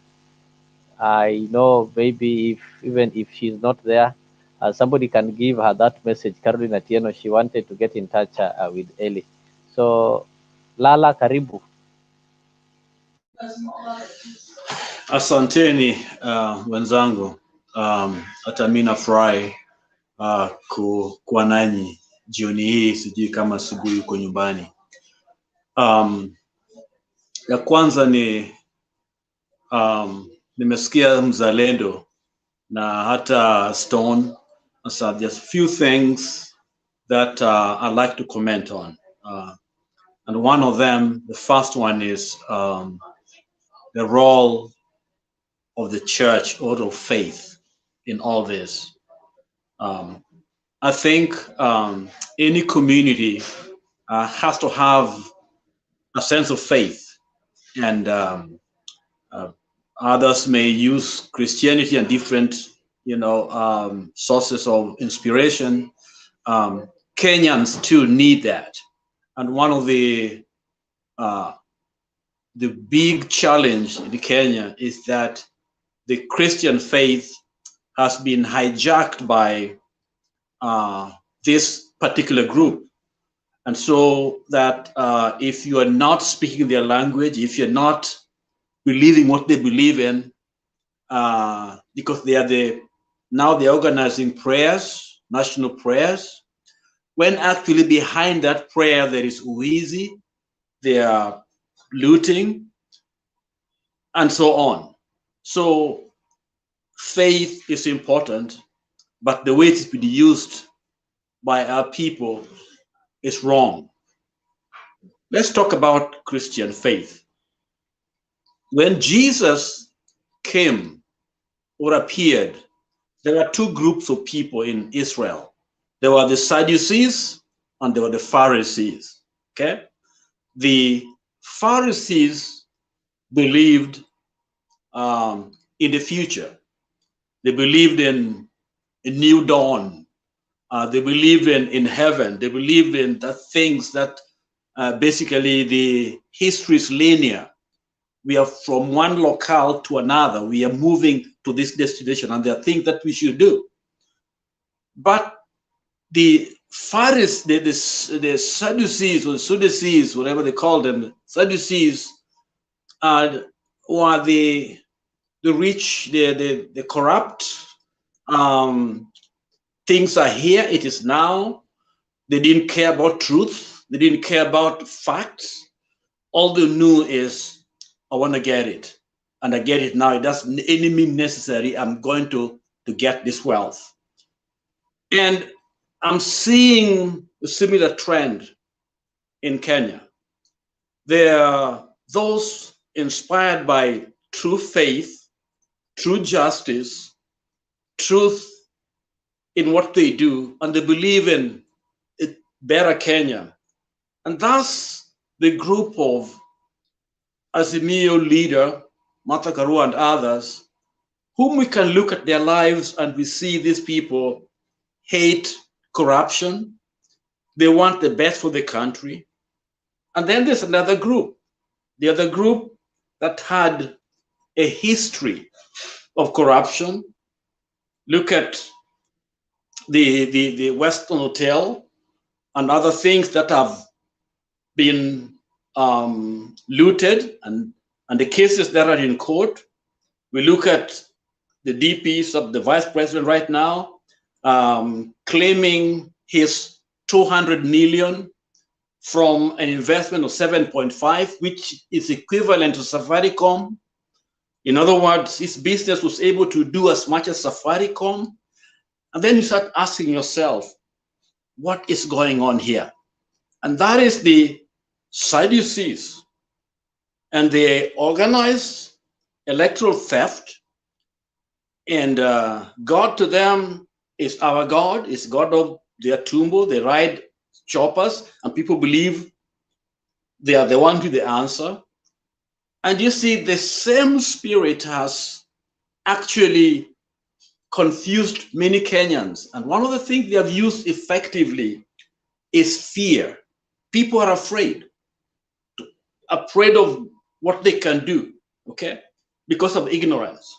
I know maybe if even if she's not there, somebody can give her that message. Caroline Atieno, she wanted to get in touch with Ellie. So Lala, karibu. Asanteni wenzangu, hata mimi nafurahi kuwa nanyi jioni hii, sijui kama asubuhi yuko nyumbani. Ya kwanza ni nimesikia Mzalendo na hata Stone. So there's a few things that I'd like to comment on. And one of them, the first one is the role of the church or of faith in all this. I think any community has to have a sense of faith, and others may use Christianity and different, sources of inspiration. Kenyans too need that, and one of the big challenge in Kenya is that the Christian faith has been hijacked by this particular group. And so that if you are not speaking their language, if you're not believing what they believe in, because now they're organizing prayers, national prayers, when actually behind that prayer there is uwizi, they are looting, and so on. So faith is important, but the way it's been used by our people is wrong. Let's talk about Christian faith. When Jesus came or appeared, there were two groups of people in Israel. There were the Sadducees and there were the Pharisees. Okay? The Pharisees believed in the future. They believed in a new dawn. They believed in heaven. They believed in the things that basically the history is linear. We are from one locale to another. We are moving to this destination, and there are things that we should do. But the Pharisees, the Sadducees or Sadducees, whatever they call them, Sadducees were the rich, the corrupt. Things are here, it is now. They didn't care about truth. They didn't care about facts. All they knew is, I want to get it. And I get it now. It doesn't any mean necessary. I'm going to get this wealth. And I'm seeing a similar trend in Kenya. There are those inspired by true faith, true justice, truth in what they do, and they believe in a better Kenya. And thus the group of Azimio leader, Martha Karua and others, whom we can look at their lives and we see these people hate corruption. They want the best for the country. And then there's another group, the other group that had a history of corruption. Look at the Western Hotel and other things that have been looted and the cases that are in court. We look at the DPs of the vice president right now claiming his 200 million from an investment of 7.5, which is equivalent to Safaricom. In other words, his business was able to do as much as Safaricom. And then you start asking yourself, what is going on here? And that is the Sadducees. and they organize electoral theft. And God to them is our God, is God of their tumbo. They ride choppers, and people believe they are the one with the answer. And you see, the same spirit has actually confused many Kenyans. And one of the things they have used effectively is fear. People are afraid of what they can do, okay, because of ignorance.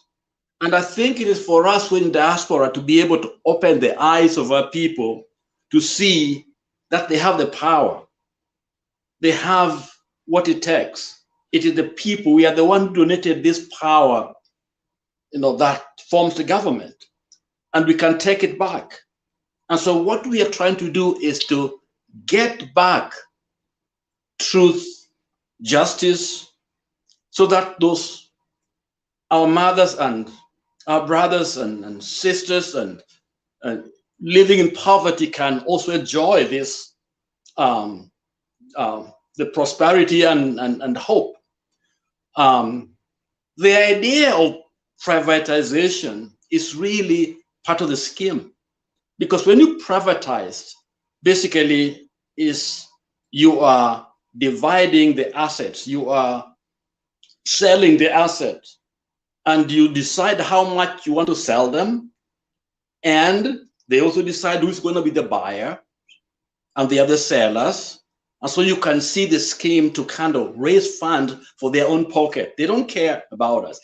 And I think it is for us in diaspora to be able to open the eyes of our people to see that they have the power. They have what it takes. It is the people. We are the one who donated this power, that forms the government, and we can take it back. And so what we are trying to do is to get back truth, justice, so that our mothers and our brothers and sisters and living in poverty can also enjoy this, the prosperity and hope. The idea of privatization is really part of the scheme, because when you privatize, basically you are dividing the assets, you are selling the assets, and you decide how much you want to sell them, and they also decide who's going to be the buyer, and they are the sellers. And so you can see the scheme to kind of raise funds for their own pocket. They don't care about us.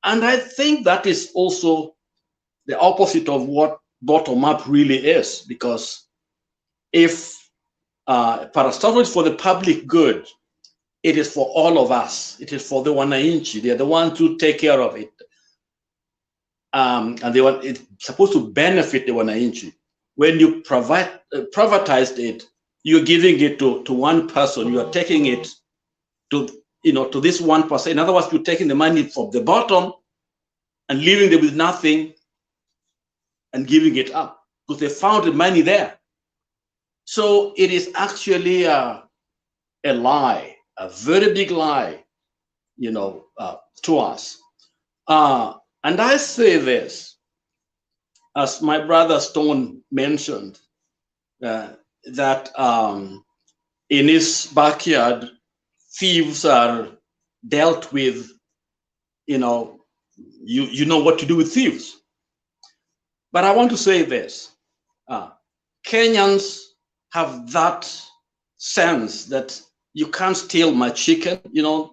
And I think that is also the opposite of what bottom-up really is, because if Aristotle is for the public good, it is for all of us. It is for the wananchi. They are the ones who take care of it. And it's supposed to benefit the wananchi. When you privatized it, you're giving it to one person. You are taking it to this one person. In other words, you're taking the money from the bottom and leaving them with nothing and giving it up, because they found the money there. So it is actually a lie, a very big lie, to us. And I say this, as my brother Stone mentioned, that in his backyard, thieves are dealt with. You know what to do with thieves. But I want to say this: Kenyans have that sense that you can't steal my chicken.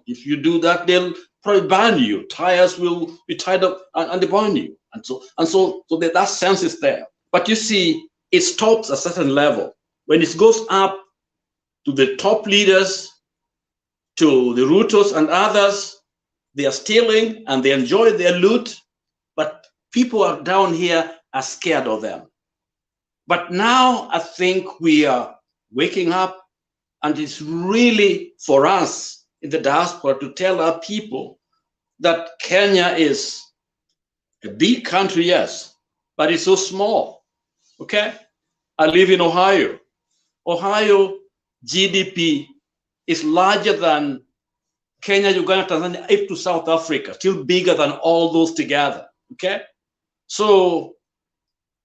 If you do that, they'll probably burn you. Tires will be tied up and they burn you. And so that sense is there. But you see, it stops at a certain level. When it goes up to the top leaders, to the Rutos and others, they are stealing and they enjoy their loot, but people are down here are scared of them. But now I think we are waking up, and it's really for us in the diaspora to tell our people that Kenya is a big country, yes, but it's so small, okay? I live in Ohio. Ohio GDP is larger than Kenya, Uganda, Tanzania, up to South Africa, still bigger than all those together, okay? So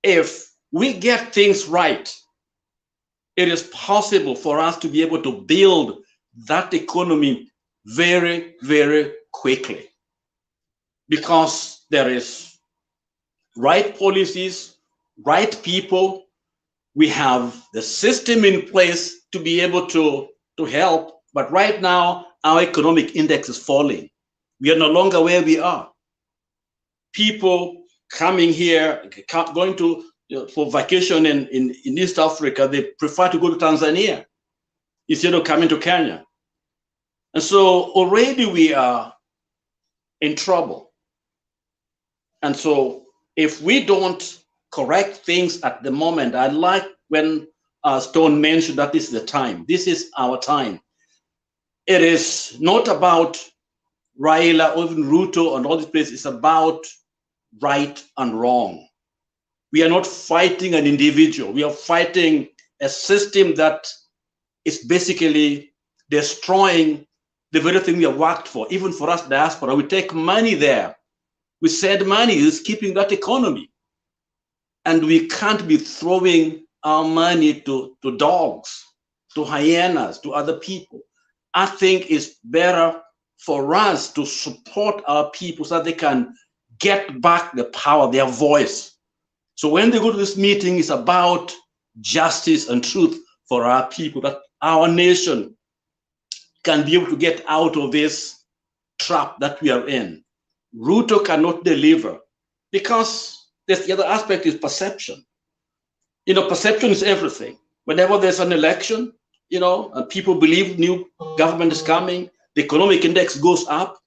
if we get things right, it is possible for us to be able to build that economy very, very quickly, because there is right policies, right people. We have the system in place to be able to help. But right now, our economic index is falling. We are no longer where we are. People coming here, going to for vacation in East Africa, they prefer to go to Tanzania instead of coming to Kenya. And so already we are in trouble. And so if we don't correct things at the moment, I like when Stone mentioned that this is the time. This is our time. It is not about Raila or even Ruto and all these places. It's about right and wrong. We are not fighting an individual. We are fighting a system that is basically destroying the very thing we have worked for. Even for us, diaspora, we take money there. We send money, is keeping that economy. And we can't be throwing our money to dogs, to hyenas, to other people. I think it's better for us to support our people so that they can get back the power, their voice. So when they go to this meeting, it's about justice and truth for our people, that our nation can be able to get out of this trap that we are in. Ruto cannot deliver because the other aspect is perception. Perception is everything. Whenever there's an election, and people believe new government is coming, the economic index goes up,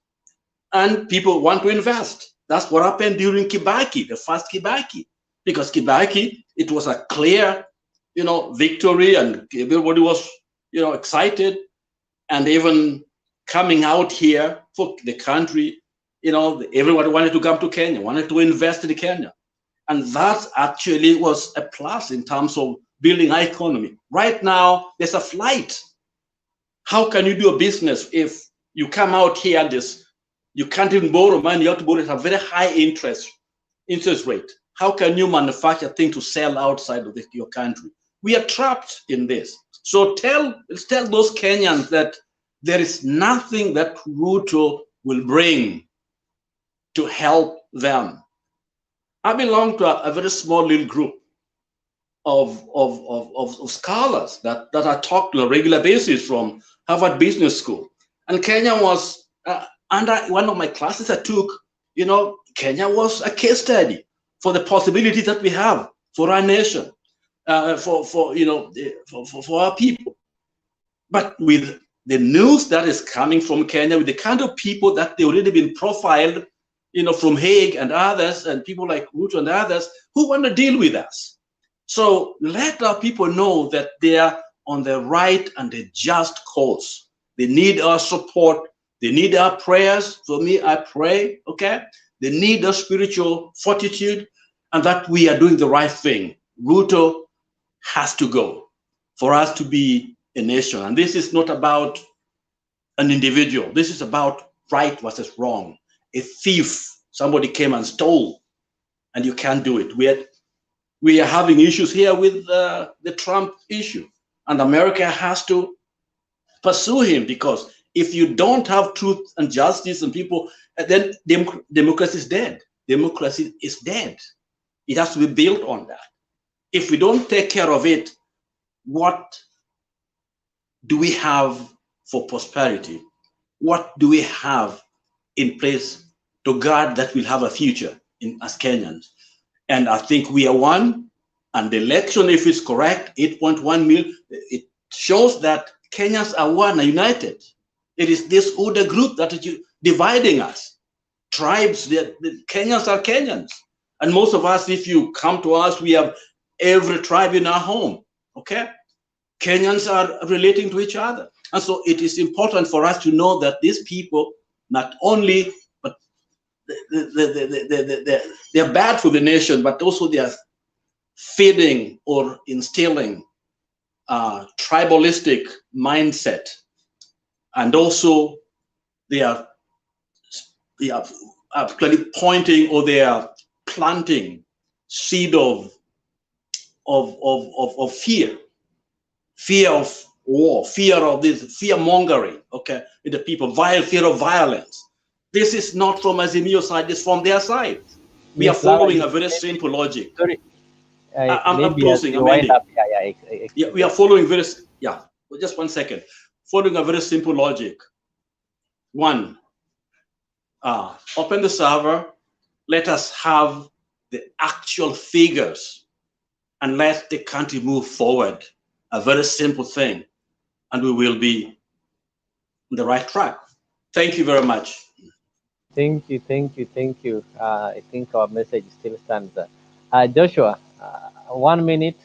and people want to invest. That's what happened during Kibaki, the first Kibaki. Because Kibaki, it was a clear, victory, and everybody was, excited, and even coming out here for the country, everybody wanted to come to Kenya, wanted to invest in Kenya. And that actually was a plus in terms of building our economy. Right now, there's a flight. How can you do a business if you come out here and you can't even borrow money, you have to borrow at a very high interest rate? How can you manufacture things to sell outside of your country? We are trapped in this. So let's tell those Kenyans that there is nothing that Ruto will bring to help them. I belong to a very small little group of scholars that I talk to on a regular basis from Harvard Business School. And Kenya was, under one of my classes I took, Kenya was a case study for the possibilities that we have for our nation, for our people. But with the news that is coming from Kenya, with the kind of people that they already been profiled, from Hague and others, and people like Ruto and others who want to deal with us. So let our people know that they are on the right and the just cause. They need our support. They need our prayers. For me, I pray, okay? They need our spiritual fortitude, and that we are doing the right thing. Ruto has to go for us to be a nation. And this is not about an individual. This is about right versus wrong. A thief, somebody came and stole, and you can't do it. We are having issues here with the Trump issue, and America has to pursue him, because if you don't have truth and justice and people, then democracy is dead. Democracy is dead. It has to be built on that. If we don't take care of it, what do we have for prosperity? What do we have in place to guard that we'll have a future as Kenyans? And I think we are one, and the election, if it's correct, 8.1 million, it shows that Kenyans are one, are united. It is this other group that is dividing us. Tribes, the Kenyans are Kenyans. And most of us, if you come to us, we have every tribe in our home, okay? Kenyans are relating to each other. And so it is important for us to know that these people, not only, but they're bad for the nation, but also they are feeding or instilling tribalistic mindset. And also they are actually pointing, or they are planting seed of fear of war, fear of this, fear mongering, okay, in the people, fear of violence. This is not from Azimio side, it's from their side. We are following a very simple logic. Sorry. I'm closing, I'm ending. We are following just 1 second. Following a very simple logic. One, open the server, let us have the actual figures, and let the country move forward. A very simple thing, and we will be on the right track. Thank you very much. Thank you. I think our message still stands. Joshua, 1 minute,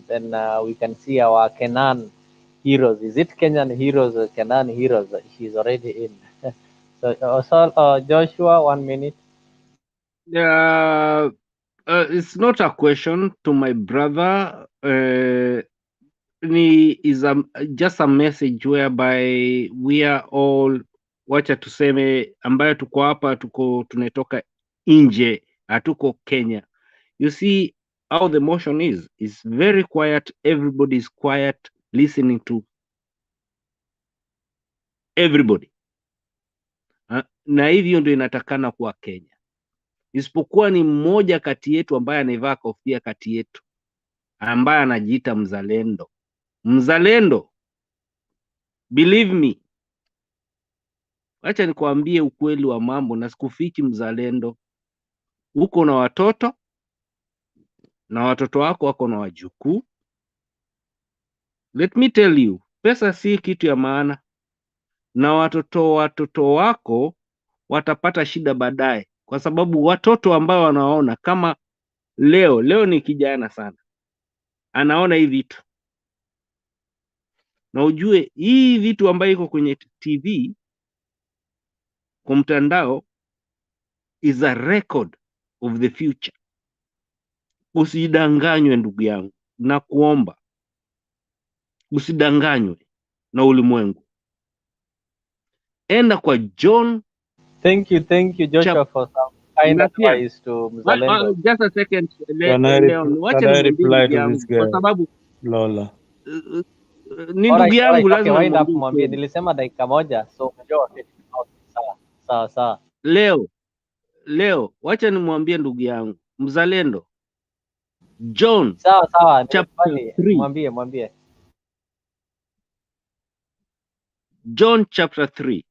then we can see our Kenan heroes. Is it Kenyan heroes or Kenan heroes? He's already in. So, Joshua, 1 minute. It's not a question to my brother. is just a message whereby we are all, wacha tuseme, ambayo tuko hapa, tunatoka nje, hatuko Kenya. You see how the motion is very quiet. Everybody is quiet, listening to everybody. Na hivyo ndio inatakana kuwa Kenya, isipokuwa ni mmoja kati yetu ambaye anaivaa kofia kati yetu, ambaye anajiita mzalendo. Mzalendo, believe me, acha nikwambie ukweli wa mambo na sikufichi mzalendo. Uko na watoto na watoto wako wako na wajukuu. Let me tell you, pesa si kitu ya maana, na watoto wako watapata shida baadaye, kwa sababu watoto ambao wanaona kama leo ni kijana sana, anaona hii vitu, na ujue hii vitu ambayo iko kwenye TV kwa mtandao is a record of the future. Usidanganywe ndugu yangu, na kuomba usidanganywe na ulimwengu. Enda kwa John. Thank you Joshua for some kind advice to mzalendo. Just a second, Can I reply to this guy? kwa sababu Lola, ni ndugu yangu, okay, lazima wind up mwambie. Nilisema dakika moja, so unajua. Sawa. Leo wacha nimwambie ndugu yangu mzalendo John. Sawa. Chapter 3. Mwambie. John chapter 3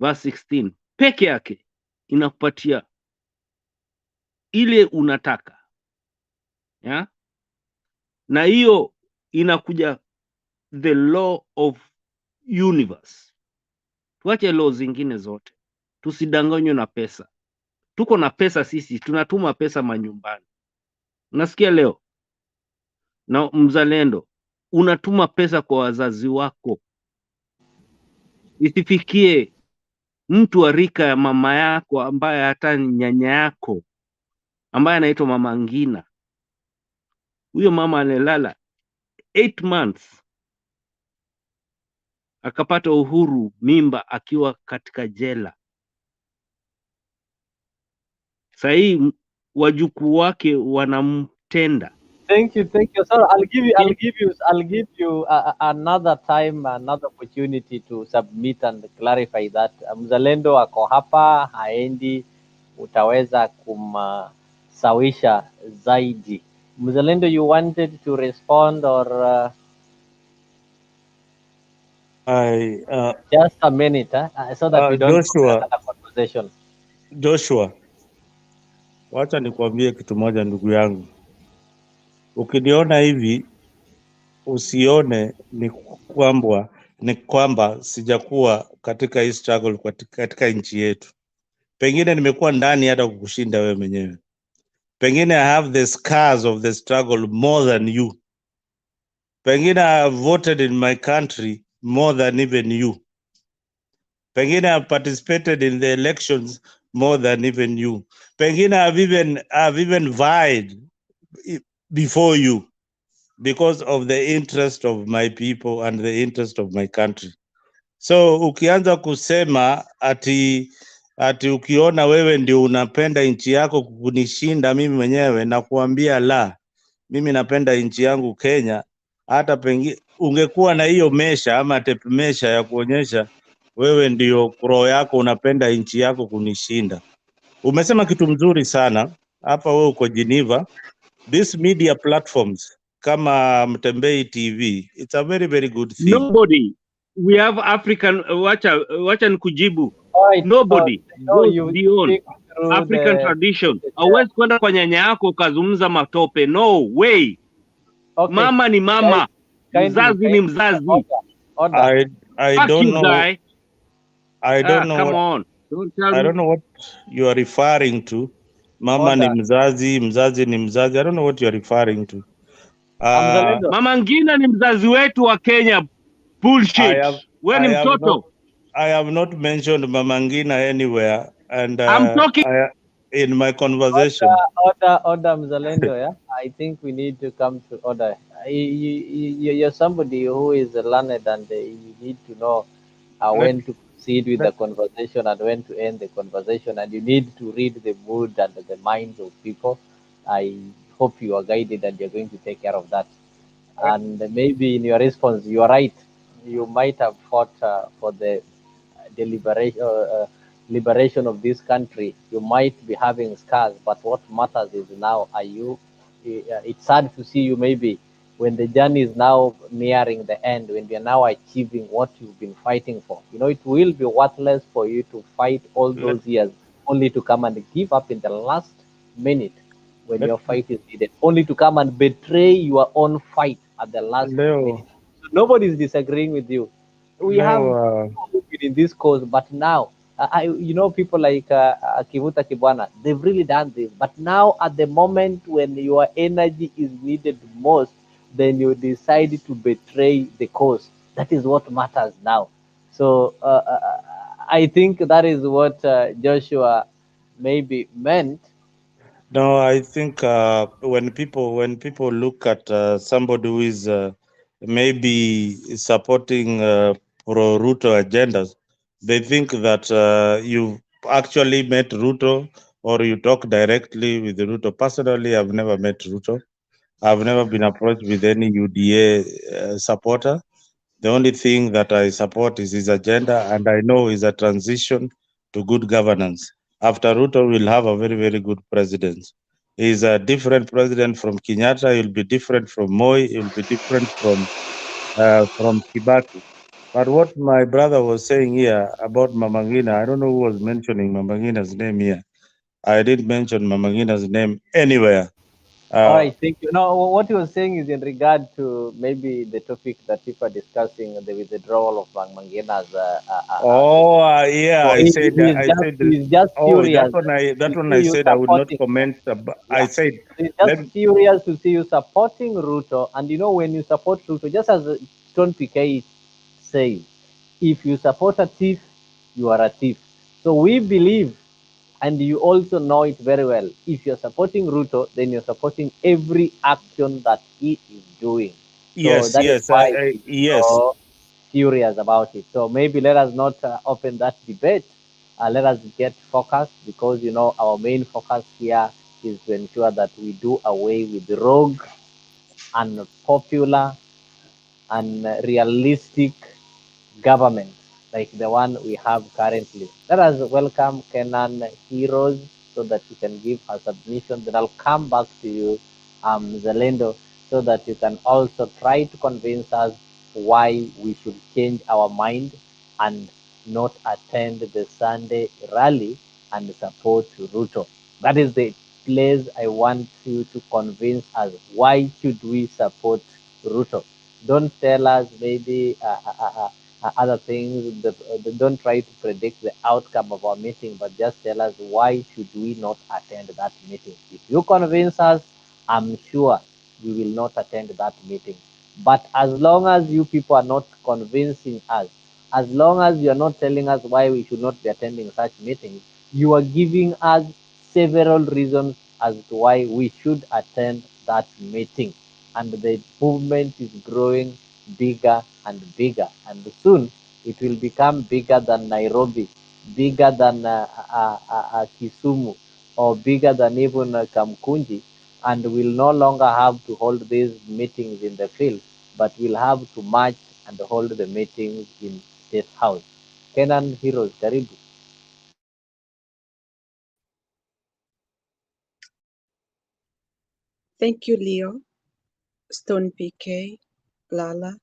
verse 16 peke yake inakupatia ile unataka, ya? Na hiyo inakuja the law of universe. Tuache law zingine zote, tusidanganywe na pesa. Tuko na pesa sisi, tunatuma pesa manyumbani. Unasikia leo? Na mzalendo, unatuma pesa kwa wazazi wako, isifikie mtu wa rika ya mama yako ambaye hata nyanya yako ambaye anaitwa Mama Ngina. Huyo mama alilala 8 months akapata uhuru mimba akiwa katika jela. Sahii wajukuu wake wanamtenda. Thank you. So I'll give you another time, another opportunity to submit and clarify that. Mzalendo ako hapa, haendi, utaweza kumsawisha zaidi. Mzalendo, you wanted to respond or just a minute, so that we don't Joshua, conversation. Joshua, wacha nikwambie kitu moja ndugu yangu. Ukiniona hivi usione ni kwamba sijakuwa katika hii struggle katika nchi yetu. Pengine nimekuwa ndani hata kukushinda wewe mwenyewe. Pengine I have the scars of the struggle more than you. Pengine I have voted in my country more than even you. Pengine I have participated in the elections more than even you. Pengine I've even vied before you because of the interest of my people and the interest of my country. So ukianza kusema ati ukiona wewe ndio unapenda nchi yako kunishinda mimi mwenyewe, na kuambia la, mimi napenda nchi yangu Kenya. Hata pengine ungekuwa na hiyo mesha ama tape mesha ya kuonyesha wewe ndio roho yako unapenda nchi yako kunishinda. Umesema kitu mzuri sana hapa, wewe uko Geneva. These media platforms kama Mutembei TV, it's a very, very good thing. Nobody. We have African, wacha nikujibu. Nobody goes beyond African tradition. Hauwezi kwenda kwa nyanya yako ukazungumza matope. No way. Okay. Mama ni mama. Mzazi ni mzazi. I don't know. I don't know. Come on. I don't know what you are referring to. Mama ni mzazi, mzazi ni mzazi. I don't know what you are referring to. Mama Ngina ni mzazi wetu wa Kenya. Bullshit. Wewe ni mtoto. I have not mentioned Mama Ngina anywhere, and I'm talking in my conversation. Order, Mzalendo, yeah? I think we need to come to order. You're somebody who is learned, and you need to know Let, when to proceed with let the conversation and when to end the conversation, and you need to read the mood and the minds of people. I hope you are guided and you're going to take care of that. And maybe in your response, you are right. You might have fought for the liberation of this country. You might be having scars, but what matters is now, are you? It's sad to see you maybe when the journey is now nearing the end, when we are now achieving what you've been fighting for. You know, it will be worthless for you to fight all let those years only to come and give up in the last minute when let your fight is needed, only to come and betray your own fight at the last minute. Leo So nobody is disagreeing with you. We have Leo people who've been in this cause, but now, people like Kivuta Kibwana, they've really done this. But now, at the moment when your energy is needed most, then you decide to betray the cause. That is what matters now. So I think that is what Joshua maybe meant. No, I think when people look at somebody who is maybe supporting pro Ruto agendas, they think that you actually met Ruto or you talk directly with Ruto. Personally, I've never met Ruto. I've never been approached with any UDA supporter. The only thing that I support is his agenda, and I know is a transition to good governance. After Ruto, we'll have a very, very good president. He's a different president from Kenyatta. He'll be different from Moi. He'll be different from Kibaki. But what my brother was saying here about Mamangina, I don't know who was mentioning Mamangina's name here. I didn't mention Mamangina's name anywhere. All Uh, right, thank you. Now, what he was saying is in regard to maybe the topic that people are discussing, the withdrawal of Bang Mangina's Yeah, so I said, he's just oh, furious that to one see I you said I would not supporting. comment. I Yeah, said, he's let just furious to see you supporting Ruto. And you know, when you support Ruto, just as Stone PK says, if you support a thief, you are a thief. So we believe, and you also know it very well, if you're supporting Ruto, then you're supporting every action that he is doing. So yes, that is yes, why he's yes. so furious about it. So maybe let us not open that debate. Let us get focused, because you know our main focus here is to ensure that we do away with rogue, unpopular, and realistic government like the one we have currently. Let us welcome Kenan Heroes so that you can give a submission. Then I'll come back to you, Zelendo, so that you can also try to convince us why we should change our mind and not attend the Sunday rally and support Ruto. That is the place I want you to convince us. Why should we support Ruto? Don't tell us maybe other things. Don't try to predict the outcome of our meeting, but just tell us why should we not attend that meeting. If you convince us, I'm sure we will not attend that meeting. But as long as you people are not convincing us, as long as you are not telling us why we should not be attending such meetings, you are giving us several reasons as to why we should attend that meeting. And the movement is growing bigger and bigger. And soon it will become bigger than Nairobi, bigger than Kisumu, or bigger than even Kamkunji. And we'll no longer have to hold these meetings in the field, but we'll have to march and hold the meetings in State House. Kenan Heroes, Karibu. Thank you, Leo, Stone PK, Lala,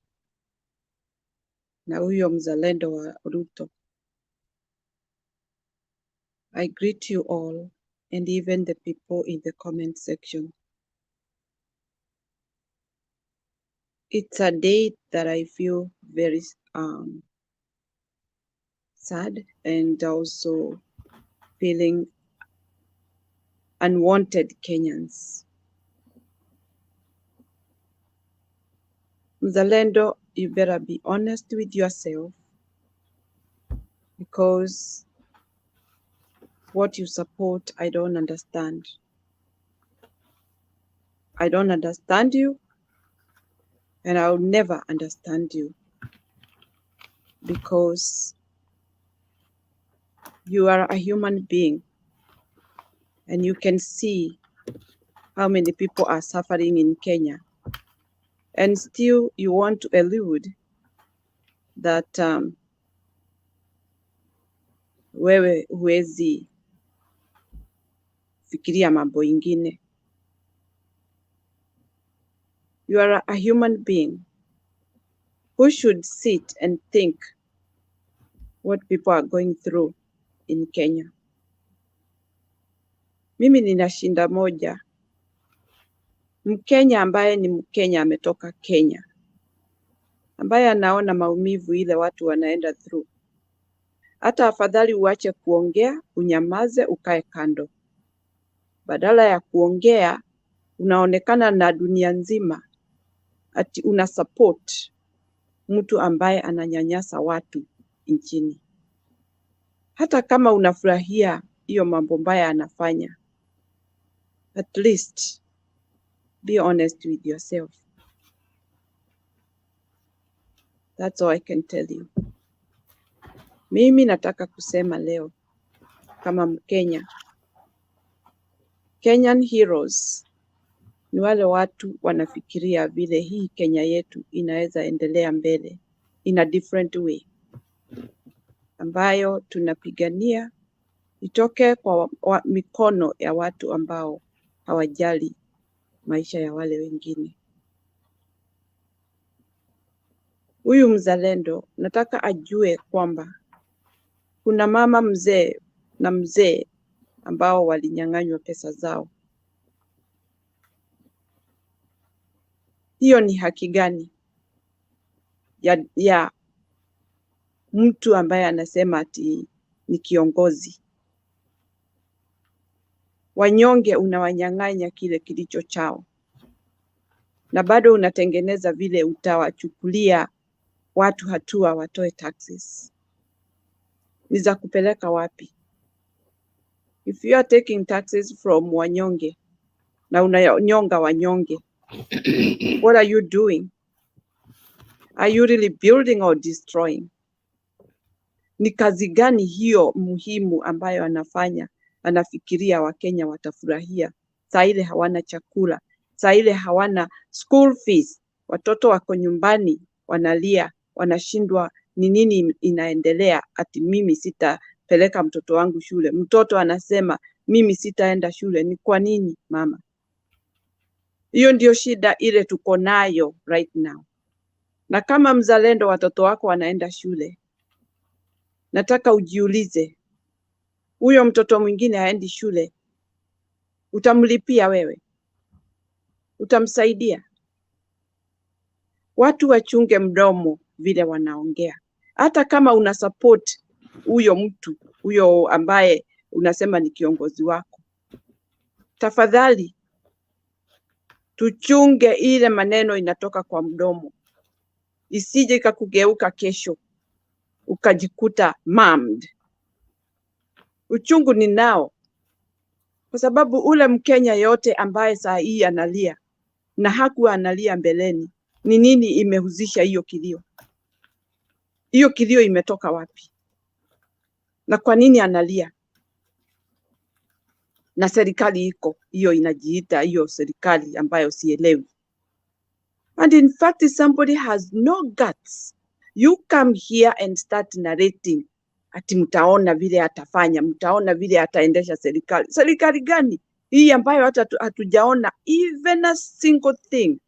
na huyo mzalendo wa Ruto. I greet you all and even the people in the comment section. It's a day that I feel very sad and also feeling unwanted Kenyans. Mzalendo, you better be honest with yourself, because what you support, I don't understand. I don't understand you, and I'll never understand you, because you are a human being, and you can see how many people are suffering in Kenya, and still you want to elude that wewe huwezi fikiria mambo ingine. You are a human being who should sit and think what people are going through in Kenya. Mimi nina shinda moja. Mkenya ambaye ni Mkenya ametoka Kenya, ambaye anaona maumivu ile watu wanaenda through. Hata afadhali uache kuongea, unyamaze, ukae kando. Badala ya kuongea, unaonekana na dunia nzima ati una support mtu ambaye ananyanyasa watu nchini. Hata kama unafurahia hiyo mambo mbaya anafanya, at least be honest with yourself. That's all I can tell you. Mimi nataka kusema leo kama Mkenya, Kenyan heroes ni wale watu wanafikiria vile hii Kenya yetu inaweza endelea mbele in a different way, ambayo tunapigania itoke kwa mikono ya watu ambao hawajali maisha ya wale wengine. Huyu mzalendo nataka ajue kwamba kuna mama mzee na mzee ambao walinyang'anywa pesa zao. Hiyo ni haki gani ya mtu ambaye anasema ati ni kiongozi? Wanyonge unawanyang'anya kile kilicho chao, na bado unatengeneza vile utawachukulia watu hatua watoe taxes. Ni za kupeleka wapi? If you are taking taxes from wanyonge na unanyonga wanyonge, what are you doing? Are you really building or destroying? Ni kazi gani hiyo muhimu ambayo anafanya? Anafikiria Wakenya watafurahia saa ile hawana chakula, saa ile hawana school fees, watoto wako nyumbani wanalia, wanashindwa ni nini inaendelea, ati mimi sitapeleka mtoto wangu shule. Mtoto anasema mimi sitaenda shule. Ni kwa nini mama? Hiyo ndio shida ile tuko nayo right now. Na kama mzalendo watoto wako wanaenda shule, nataka ujiulize, huyo mtoto mwingine haendi shule, utamlipia wewe? Utamsaidia? Watu wachunge mdomo vile wanaongea. Hata kama una support huyo mtu, huyo ambaye unasema ni kiongozi wako, tafadhali tuchunge ile maneno inatoka kwa mdomo, isije ikakugeuka kesho ukajikuta mummed. Uchungu ni nao, kwa sababu ule Mkenya yote ambaye saa hii analia na hakuwa analia mbeleni, ni nini imehuzisha hiyo kilio? Hiyo kilio imetoka wapi? Na kwa nini analia? Na serikali iko hiyo inajiita hiyo serikali ambayo sielewi. And in fact somebody has no guts. You come here and start narrating ati mtaona vile atafanya, mtaona vile ataendesha serikali. Serikali gani hii ambayo hata hatujaona even a single thing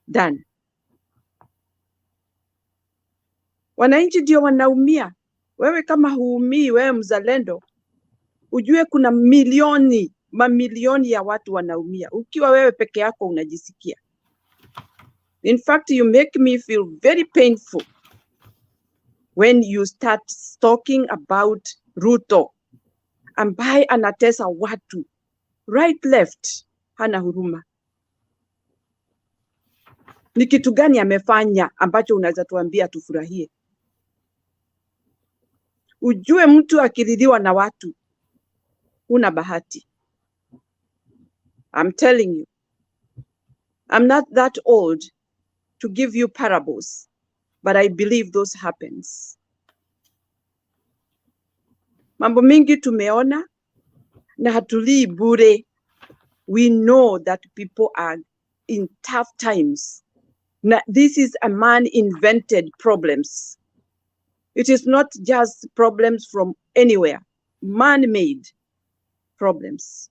done? Wananchi ndio wanaumia. Wewe kama huumii, wewe mzalendo, ujue kuna mamilioni ya watu wanaumia. Ukiwa wewe peke yako unajisikia. In fact, you make me feel very painful when you start talking about Ruto, ambaye anatesa watu right left, hana huruma. Ni kitu gani amefanya ambacho unaweza tuambia tufurahie? Ujue mtu akililiwa na watu huna bahati. I'm telling you. I'm not that old to give you parables, but I believe those happens. Mambo mingi tumeona na hatulii bure. We know that people are in tough times. Now, this is a man-invented problems. It is not just problems from anywhere, man-made problems.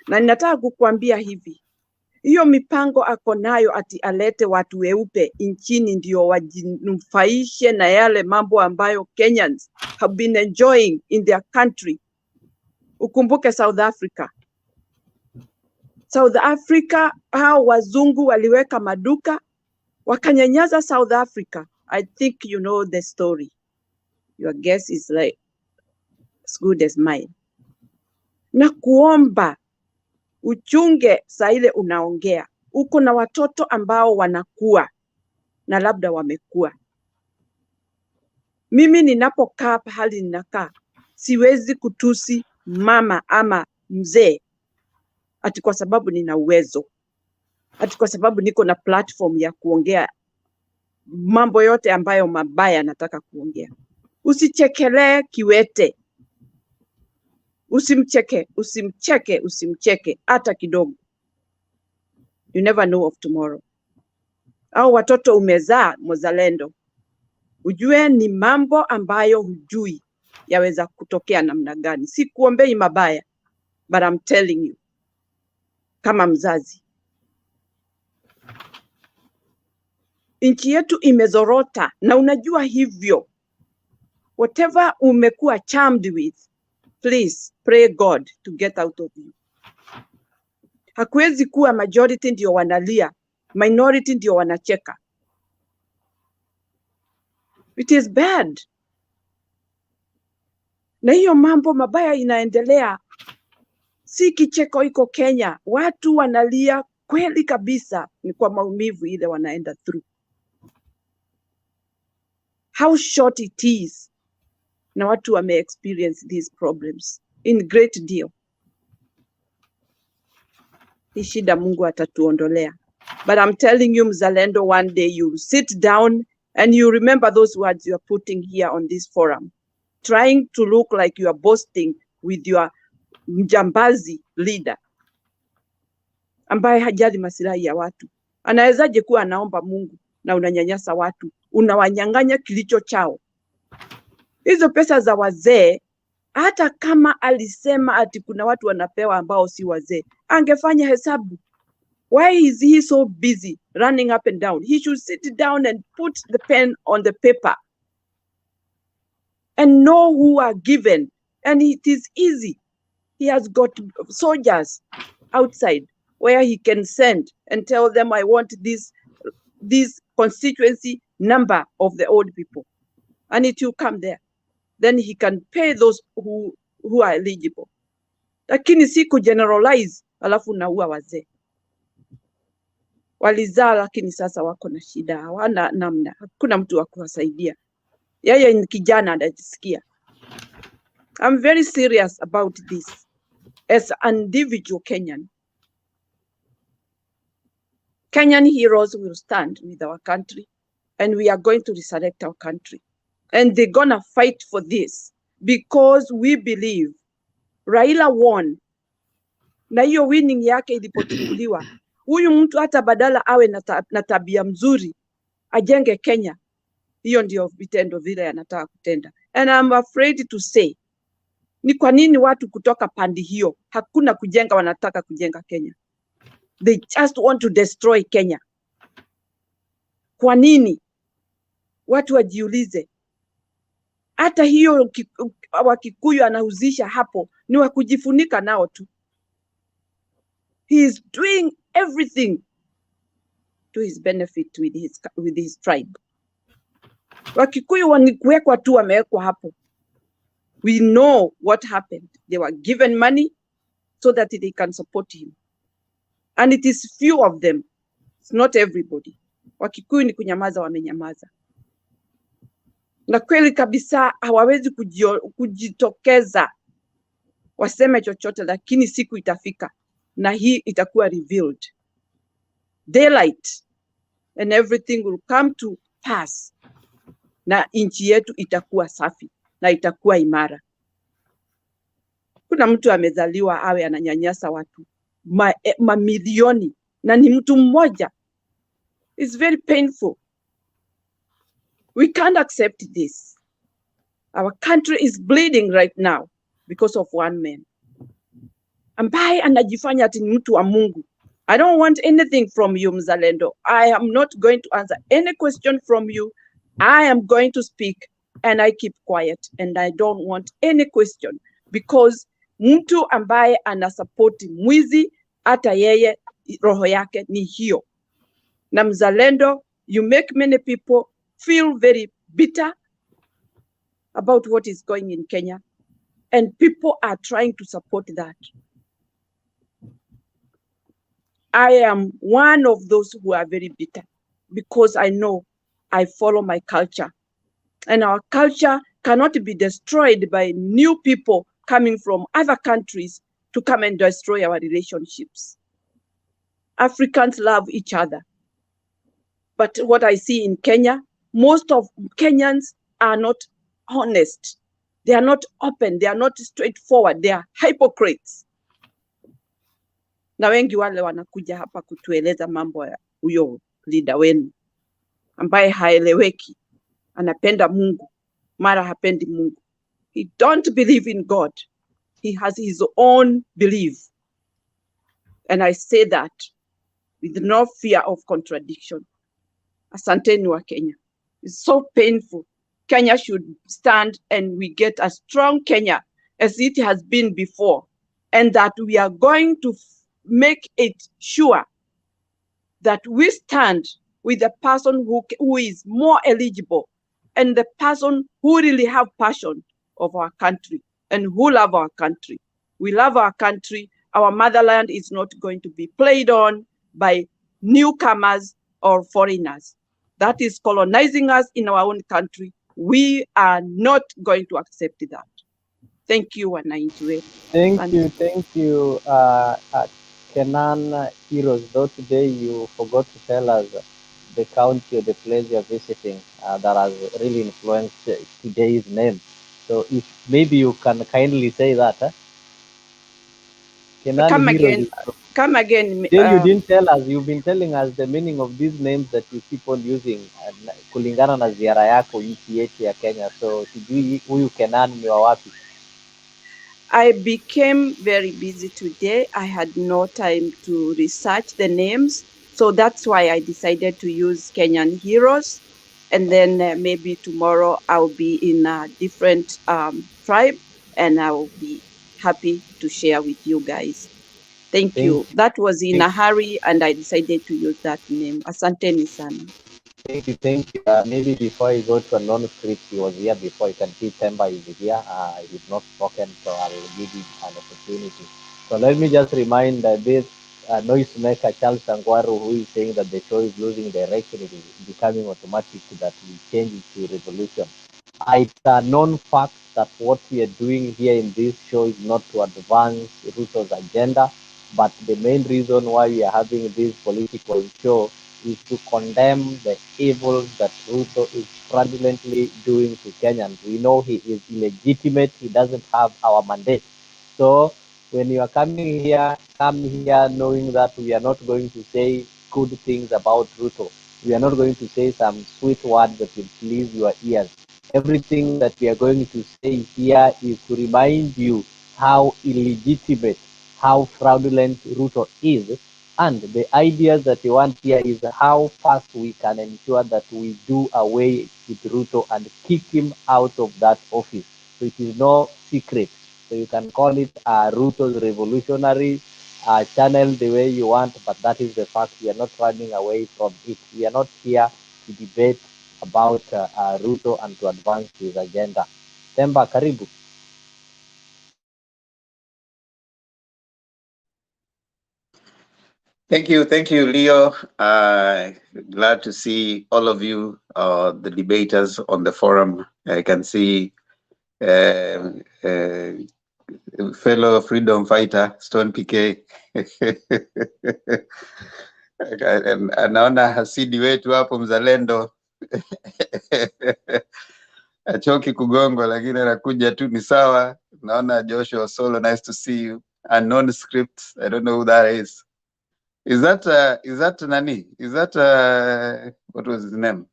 Na ninataka kukuambia hivi, hiyo mipango ako nayo ati alete watu weupe nchini ndio wajinufaishe na yale mambo ambayo Kenyans have been enjoying in their country. Ukumbuke South Africa. South Africa, hao wazungu waliweka maduka, wakanyanyaza South Africa. I think you know the story. Your guess is like as good as mine. Na kuomba uchunge saa ile unaongea. Uko na watoto ambao wanakuwa na labda wamekuwa. Mimi ninapokaa pahali ninakaa, siwezi kutusi mama ama mzee ati kwa sababu nina uwezo, ati kwa sababu niko na platform ya kuongea mambo yote ambayo mabaya nataka kuongea. Usichekelee kiwete. Usimcheke hata kidogo. You never know of tomorrow. Au watoto umezaa mzalendo, ujue ni mambo ambayo hujui yaweza kutokea namna gani. Si kuombei mabaya, but I'm telling you, kama mzazi, nchi yetu imezorota na unajua hivyo. Whatever umekuwa charmed with, please pray God to get out of you. Hakuwezi kuwa majority ndio wanalia, minority ndio wanacheka. It is bad. Na hiyo mambo mabaya inaendelea. Si kicheko iko Kenya. Watu wanalia kweli kabisa, ni kwa maumivu ile wanaenda through. How short it is. Na watu wame experience these problems in great deal. Hii shida Mungu atatuondolea. But I'm telling you, mzalendo, one day you sit down and you remember those words you are putting here on this forum, trying to look like you are boasting with your mjambazi leader ambaye hajali masilahi ya watu. Anawezaje kuwa anaomba Mungu na unanyanyasa watu, unawanyang'anya kilicho chao? Hizo pesa za wazee, hata kama alisema ati kuna watu wanapewa ambao si wazee, angefanya hesabu. Why is he so busy running up and down? He should sit down and put the pen on the paper and know who are given. And it is easy. He has got soldiers outside where he can send and tell them, I want this constituency number of the old people. And it will come there. Then he can pay those who are eligible. Lakini si kugeneralize alafu naua wazee. Walizaa lakini sasa wako na shida, hawana namna, hakuna mtu wa kuwasaidia. Yeye ni kijana anajisikia. I'm very serious about this as an individual Kenyan. Kenyan heroes will stand with our country and we are going to resurrect our country. And they're gonna fight for this because we believe Raila won. Na hiyo winning yake ilipochukuliwa, huyu mtu hata badala awe na tabia mzuri, ajenge Kenya. Hiyo ndio vitendo vile anataka kutenda. And I'm afraid to say, ni kwa nini watu kutoka pandi hiyo hakuna kujenga, wanataka kujenga Kenya? They just want to destroy Kenya. Kwa nini? Watu wajiulize. Hata hiyo Wakikuyu anahuzisha hapo ni wa kujifunika nao tu. He is doing everything to his benefit with his tribe. Wakikuyu wanikuwekwa tu, wamewekwa hapo. We know what happened. They were given money so that they can support him. And it is few of them. It's not everybody. Wakikuyu ni kunyamaza, wamenyamaza. Na kweli kabisa hawawezi kujitokeza waseme chochote, lakini siku itafika na hii itakuwa revealed. Daylight and everything will come to pass, na nchi yetu itakuwa safi na itakuwa imara. Kuna mtu amezaliwa awe ananyanyasa watu mamilioni na ni mtu mmoja. It's very painful. We can't accept this. Our country is bleeding right now because of one man ambaye anajifanya ati ni mtu wa Mungu. I don't want anything from you, Mzalendo. I am not going to answer any question from you. I am going to speak and I keep quiet and I don't want any question because mtu ambaye anasapoti mwizi hata yeye roho yake ni hiyo. Na Mzalendo, you make many people feel very bitter about what is going in Kenya, and people are trying to support that. I am one of those who are very bitter because I know I follow my culture, and our culture cannot be destroyed by new people coming from other countries to come and destroy our relationships. Africans love each other. But what I see in Kenya, most of Kenyans are not honest. They are not open. They are not straightforward. They are hypocrites. Na wengi wale wanakuja hapa kutueleza mambo ya huyo leader wenu ambaye haeleweki, anapenda Mungu, mara hapendi Mungu. He don't believe in God. He has his own belief. And I say that with no fear of contradiction. Asanteni wa Kenya. It's so painful. Kenya should stand and we get a strong Kenya as it has been before, and that we are going to make it sure that we stand with the person who is more eligible and the person who really have passion of our country and who love our country. We love our country. Our motherland is not going to be played on by newcomers or foreigners. That is colonizing us in our own country. We are not going to accept that. Thank you, wananchi wetu. Thank you, Kenan Heroes. Though today you forgot to tell us the county or the place you're visiting that has really influenced today's name. So if maybe you can kindly say that. Huh? Kenan Come Heroes again. Come again. Then you didn't tell us. You've been telling us the meaning of these names that you keep on using kulingana na ziara yako nchi yetu ya Kenya. So sijui huyu Kenan ni wa wapi? I became very busy today. I had no time to research the names. So that's why I decided to use Kenyan Heroes. And then maybe tomorrow I'll be in a different tribe and I will be happy to share with you guys. Thank you. That was in a hurry and I decided to use that name. Asanteni sana. Thank you. Maybe before I go to a non-script, he was here before. You can see Temba is here. He's not spoken, so I will give him an opportunity. So let me just remind this noisemaker, Charles Sangwaru, who is saying that the show is losing direction. It is becoming automatic that we change it to revolution. It's a known fact that what we are doing here in this show is not to advance Ruto's agenda, but the main reason why we are having this political show is to condemn the evil that Ruto is fraudulently doing to Kenyans. We know he is illegitimate. He doesn't have our mandate. So when you are coming here, come here knowing that we are not going to say good things about Ruto. We are not going to say some sweet words that will please your ears. Everything that we are going to say here is to remind you how illegitimate, how fraudulent Ruto is. And the ideas that we want here is how fast we can ensure that we do away with Ruto and kick him out of that office. So it is no secret. So you can call it Ruto's revolutionary channel the way you want, but that is the fact. We are not running away from it. We are not here to debate about Ruto and to advance his agenda. Temba, karibu. Thank you, Leo. Glad to see all of you, the debaters on the forum. I can see fellow freedom fighter Stone PK. Anaona hasidi wetu hapo mzalendo achoki kugongwa, lakini anakuja tu ni sawa. Naona Joshua Solo, nice to see you. Unknown script, I don't know who that is. Is that Nani? Is that what was his name?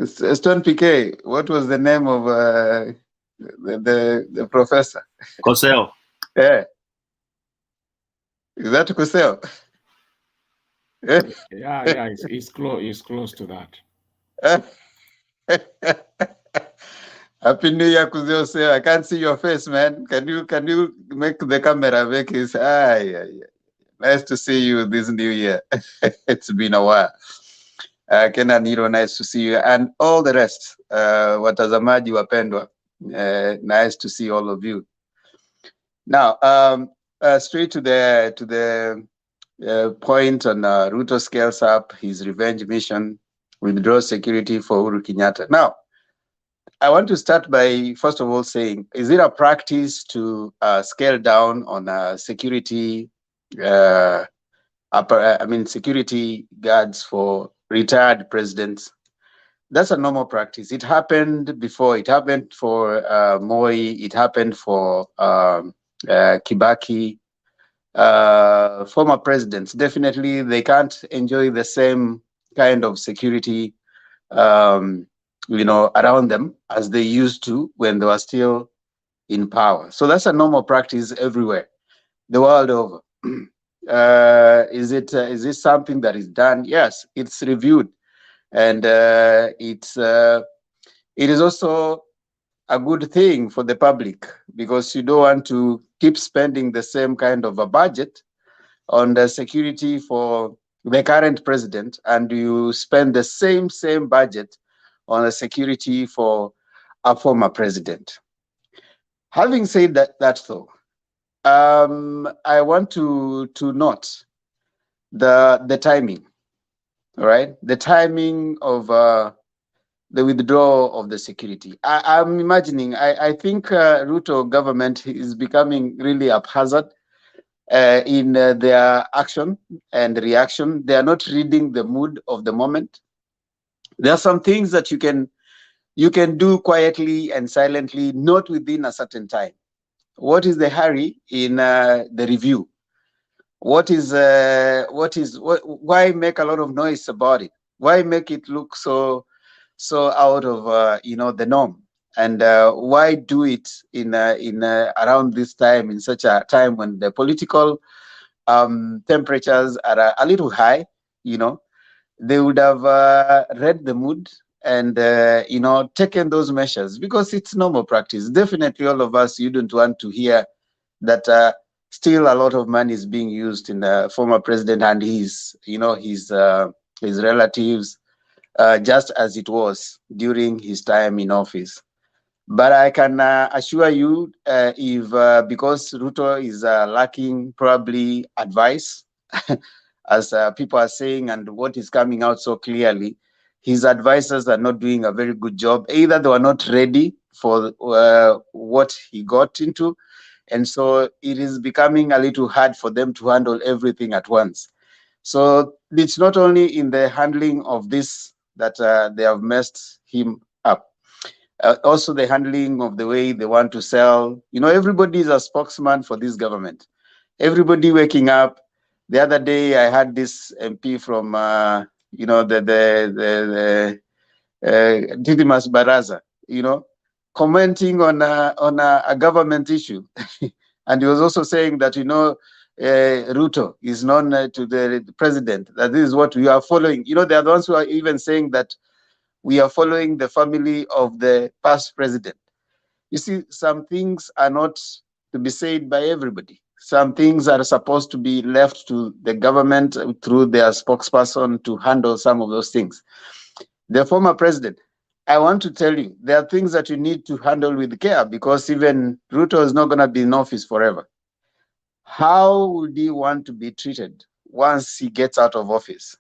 Stone PK. What was the name of the professor? Koseo. Yeah. Is that Koseo? Yeah, it's close to that. Happy New Year, Koseo. I can't see your face, man. Can you make the camera make his nice to see you this New Year. It's been a while. Kenan Hiro, nice to see you, and all the rest. Watazamaji wapendwa, nice to see all of you. Now, straight to the point on Ruto scales up his revenge mission, withdraws security for Uhuru Kenyatta. Now, I want to start by first of all saying, is it a practice to scale down on security? Security guards for retired presidents. That's a normal practice. It happened before. It happened for Moi. It happened for Kibaki. Former presidents, definitely they can't enjoy the same kind of security, around them as they used to when they were still in power. So that's a normal practice everywhere, the world over. Is this something that is done? Yes, it's reviewed, and it is also a good thing for the public, because you don't want to keep spending the same kind of a budget on the security for the current president, and you spend the same budget on the security for a former president. Having said that though, I want to note the timing, all right? The timing of the withdrawal of the security. I'm imagining, I think Ruto government is becoming really haphazard in their action and reaction. They are not reading the mood of the moment. There are some things that you can do quietly and silently, not within a certain time. What is the hurry in the review? Why make a lot of noise about it? Why make it look so out of the norm? And why do it in around this time, in such a time when the political temperatures are a little high? They would have read the mood and taken those measures, because it's normal practice. Definitely all of us, you don't want to hear that still a lot of money is being used in the former president and his relatives, just as it was during his time in office. But I can assure you, if because Ruto is lacking probably advice, as people are saying, and what is coming out so clearly, his advisors are not doing a very good job. Either they were not ready for what he got into, and so it is becoming a little hard for them to handle everything at once. So it's not only in the handling of this that they have messed him up. Also the handling of the way they want to sell. Everybody is a spokesman for this government. Everybody waking up. The other day I had this MP from the Didimas Baraza, commenting on a government issue. And he was also saying that, Ruto is known to the president, that this is what we are following. They are the ones who are even saying that we are following the family of the past president. You see, some things are not to be said by everybody. Some things are supposed to be left to the government through their spokesperson to handle some of those things. The former president, I want to tell you, there are things that you need to handle with care, because even Ruto is not going to be in office forever. How would he want to be treated once he gets out of office?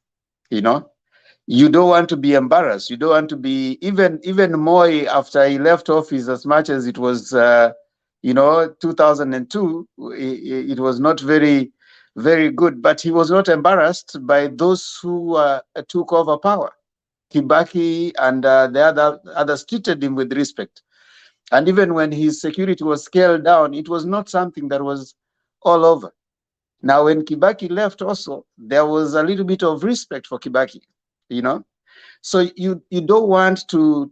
You don't want to be embarrassed. You don't want to be even Moi after he left office. As much as it was, 2002, it was not very, very good. But he was not embarrassed by those who took over power. Kibaki and the others treated him with respect. And even when his security was scaled down, it was not something that was all over. Now, when Kibaki left, also there was a little bit of respect for Kibaki. So you don't want to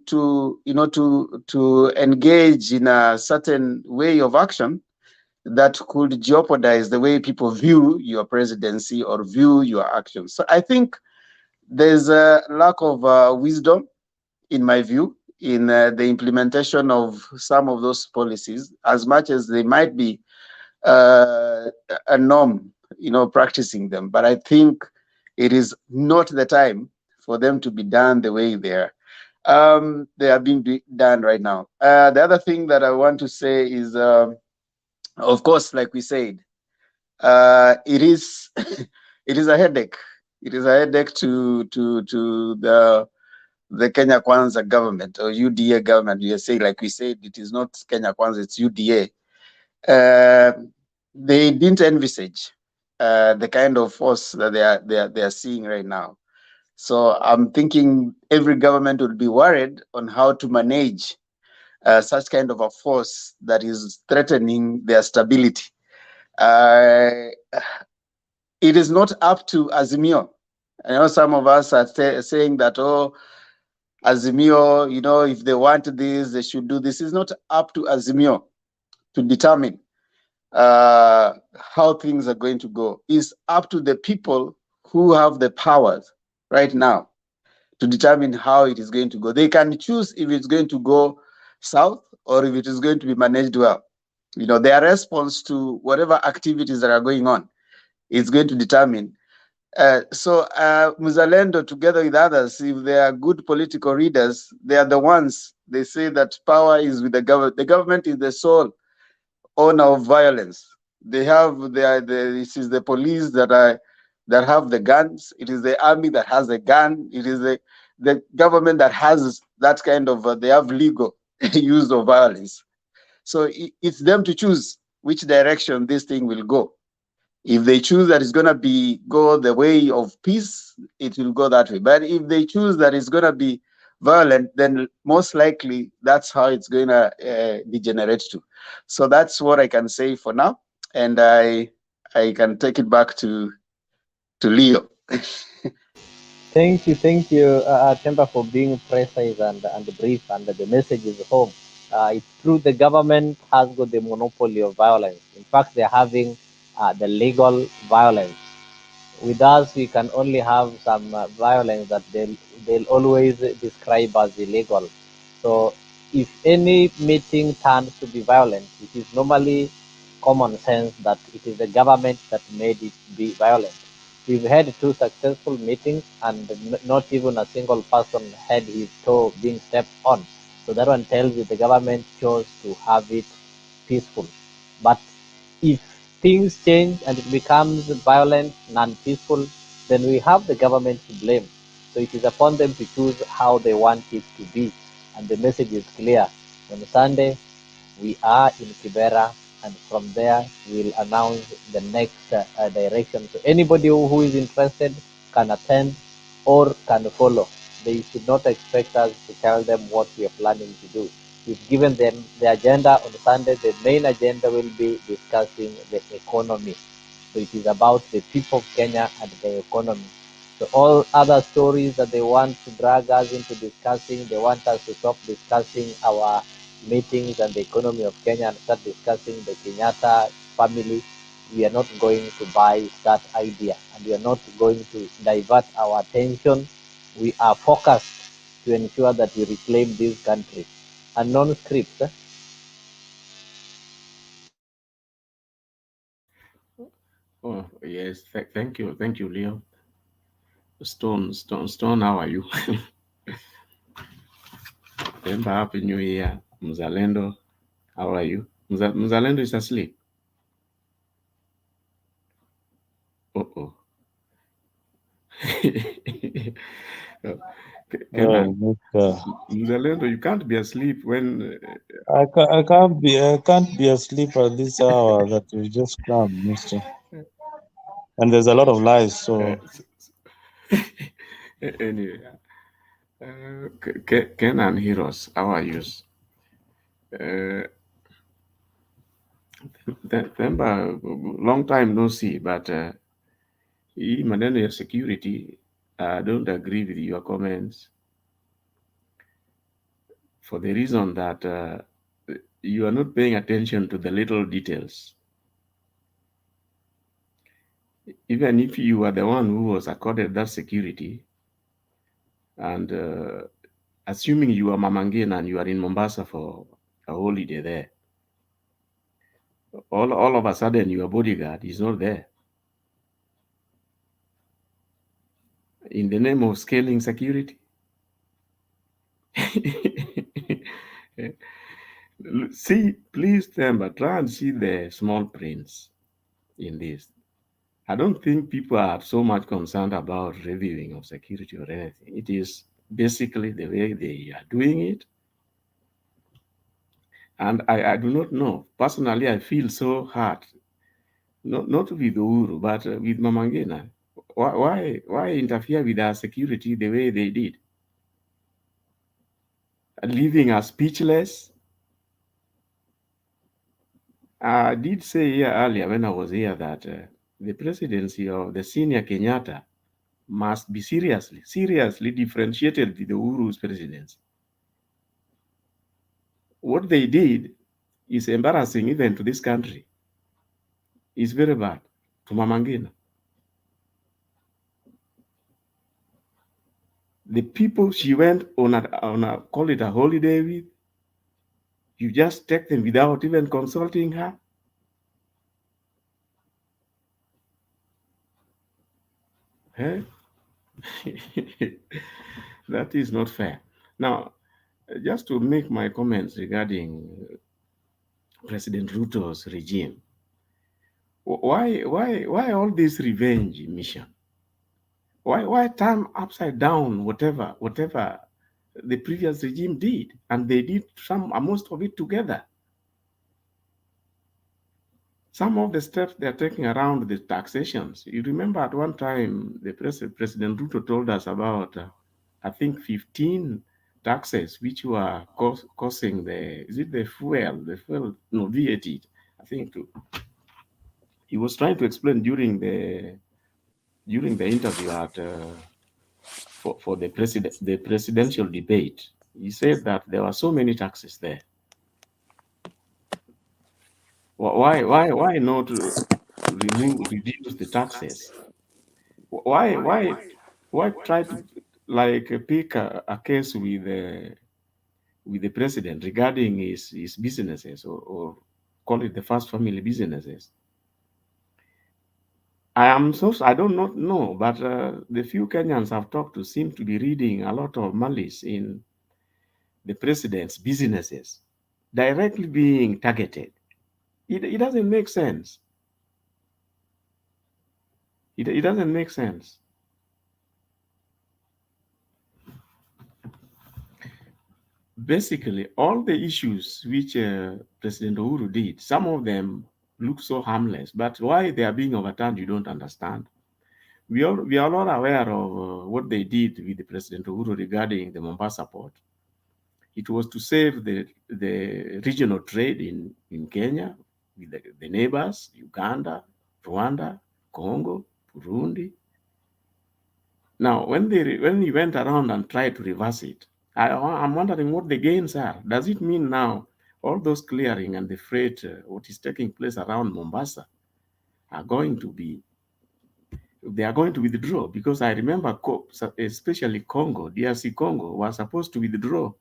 engage in a certain way of action that could jeopardize the way people view your presidency or view your actions. So I think there's a lack of wisdom, in my view, in the implementation of some of those policies, as much as they might be a norm, practicing them. But I think it is not the time for them to be done the way they are being done right now. The other thing that I want to say is, of course, like we said, it is it is a headache. It is a headache to the Kenya Kwanza government or UDA government. You say, like we said, it is not Kenya Kwanza, it's UDA. They didn't envisage the kind of force that they are seeing right now. So I'm thinking every government will be worried on how to manage such kind of a force that is threatening their stability. It is not up to Azimio. I know some of us are saying that, oh, Azimio, if they want this, they should do this. It's not up to Azimio to determine how things are going to go. It's up to the people who have the powers right now to determine how it is going to go. They can choose if it's going to go south or if it is going to be managed well. Their response to whatever activities that are going on is going to determine. So Muzalendo, together with others, if they are good political readers, they are the ones, they say that power is with the government. The government is the sole owner of violence. They have this is the police that have the guns. It is the army that has a gun. It is the government that has that kind of they have legal use of violence. So it's them to choose which direction this thing will go. If they choose that it's gonna go the way of peace, it will go that way. But if they choose that it's gonna be violent, then most likely that's how it's gonna degenerate to. So that's what I can say for now, and I can take it back to Leo. Thank you, Temba, for being precise and brief, and the message is home. It's true the government has got the monopoly of violence. In fact, they're having the legal violence. With us, we can only have some violence that they'll always describe as illegal. So if any meeting turns to be violent, it is normally common sense that it is the government that made it be violent. We've had 2 successful meetings and not even a single person had his toe being stepped on. So that one tells you the government chose to have it peaceful. But if things change and it becomes violent, non-peaceful, then we have the government to blame. So it is upon them to choose how they want it to be. And the message is clear. On Sunday, we are in Kibera, and from there, we'll announce the next direction. So anybody who is interested can attend or can follow. They should not expect us to tell them what we are planning to do. We've given them the agenda on Sunday. The main agenda will be discussing the economy. So it is about the people of Kenya and the economy. So all other stories that they want to drag us into discussing, they want us to stop discussing our meetings and the economy of Kenya and start discussing the Kenyatta family. We are not going to buy that idea, and we are not going to divert our attention. We are focused to ensure that we reclaim this country. A non-script. Oh, yes. Thank you, Leo. Stone, how are you? Remember, Happy New Year. Mzalendo, how are you? Mzalendo is asleep. Uh-oh. Well, Kenan, Mzalendo, you can't be asleep when. I can't be asleep at this hour that we just come, Mister. And there's a lot of lies, so Anyway, Kenan Heroes, how are you? Remember, long time no see, but hii maneno ya security, I don't agree with your comments for the reason that you are not paying attention to the little details. Even if you are the one who was accorded that security, and assuming you are Mamangina and you are in Mombasa for a holiday there, all of a sudden your bodyguard is not there. In the name of scaling security. See, please remember, try and see the small prints in this. I don't think people are so much concerned about reviewing of security or anything. It is basically the way they are doing it. And I do not know. Personally, I feel so hurt, not with Uhuru, but with Mamangina. Why interfere with our security the way they did? Leaving us speechless. I did say here earlier when I was here that the presidency of the senior Kenyatta must be seriously differentiated with the Uhuru's presidency. What they did is embarrassing even to this country. It's very bad to Mamangina. The people she went on a call it a holiday with, you just take them without even consulting her. Eh? That is not fair. Now, just to make my comments regarding President Ruto's regime, why all this revenge mission? Why turn upside down whatever the previous regime did, and they did most of it together. Some of the steps they are taking around the taxations. You remember at one time the President Ruto told us about I think 15 taxes which were causing the fuel no VAT. I think he was trying to explain during the interview at for the presidential debate. He said that there were so many taxes there. Why not reduce the taxes? Why try to pick a case with the president regarding his businesses or call it the first family businesses? I don't not know, but the few Kenyans I've talked to seem to be reading a lot of malice in the president's businesses directly being targeted. It doesn't make sense. It doesn't make sense. Basically, all the issues which President Uhuru did, some of them look so harmless, but why they are being overturned, you don't understand. We are all aware of what they did with the President Uhuru regarding the Mombasa port. It was to save the regional trade in Kenya with the neighbors, Uganda, Rwanda, Congo, Burundi. Now, when he went around and tried to reverse it, I'm wondering what the gains are. Does it mean now all those clearing and the freight, what is taking place around Mombasa, are going to withdraw? Because I remember, especially Congo, DRC Congo, was supposed to withdraw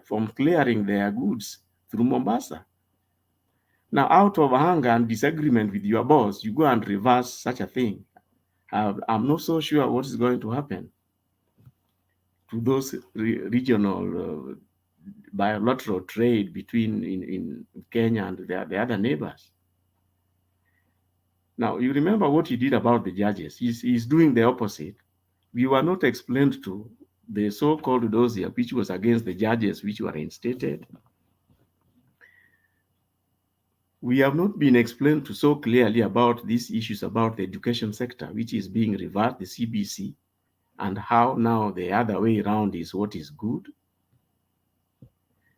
from clearing their goods through Mombasa. Now, out of anger and disagreement with your boss, you go and reverse such a thing. I'm not so sure what is going to happen to those regional bilateral trade between in Kenya and the other neighbors. Now, you remember what he did about the judges. He's doing the opposite. We were not explained to the so-called dossier, which was against the judges which were instated. We have not been explained to so clearly about these issues about the education sector, which is being reversed, the CBC, and how now the other way around is what is good.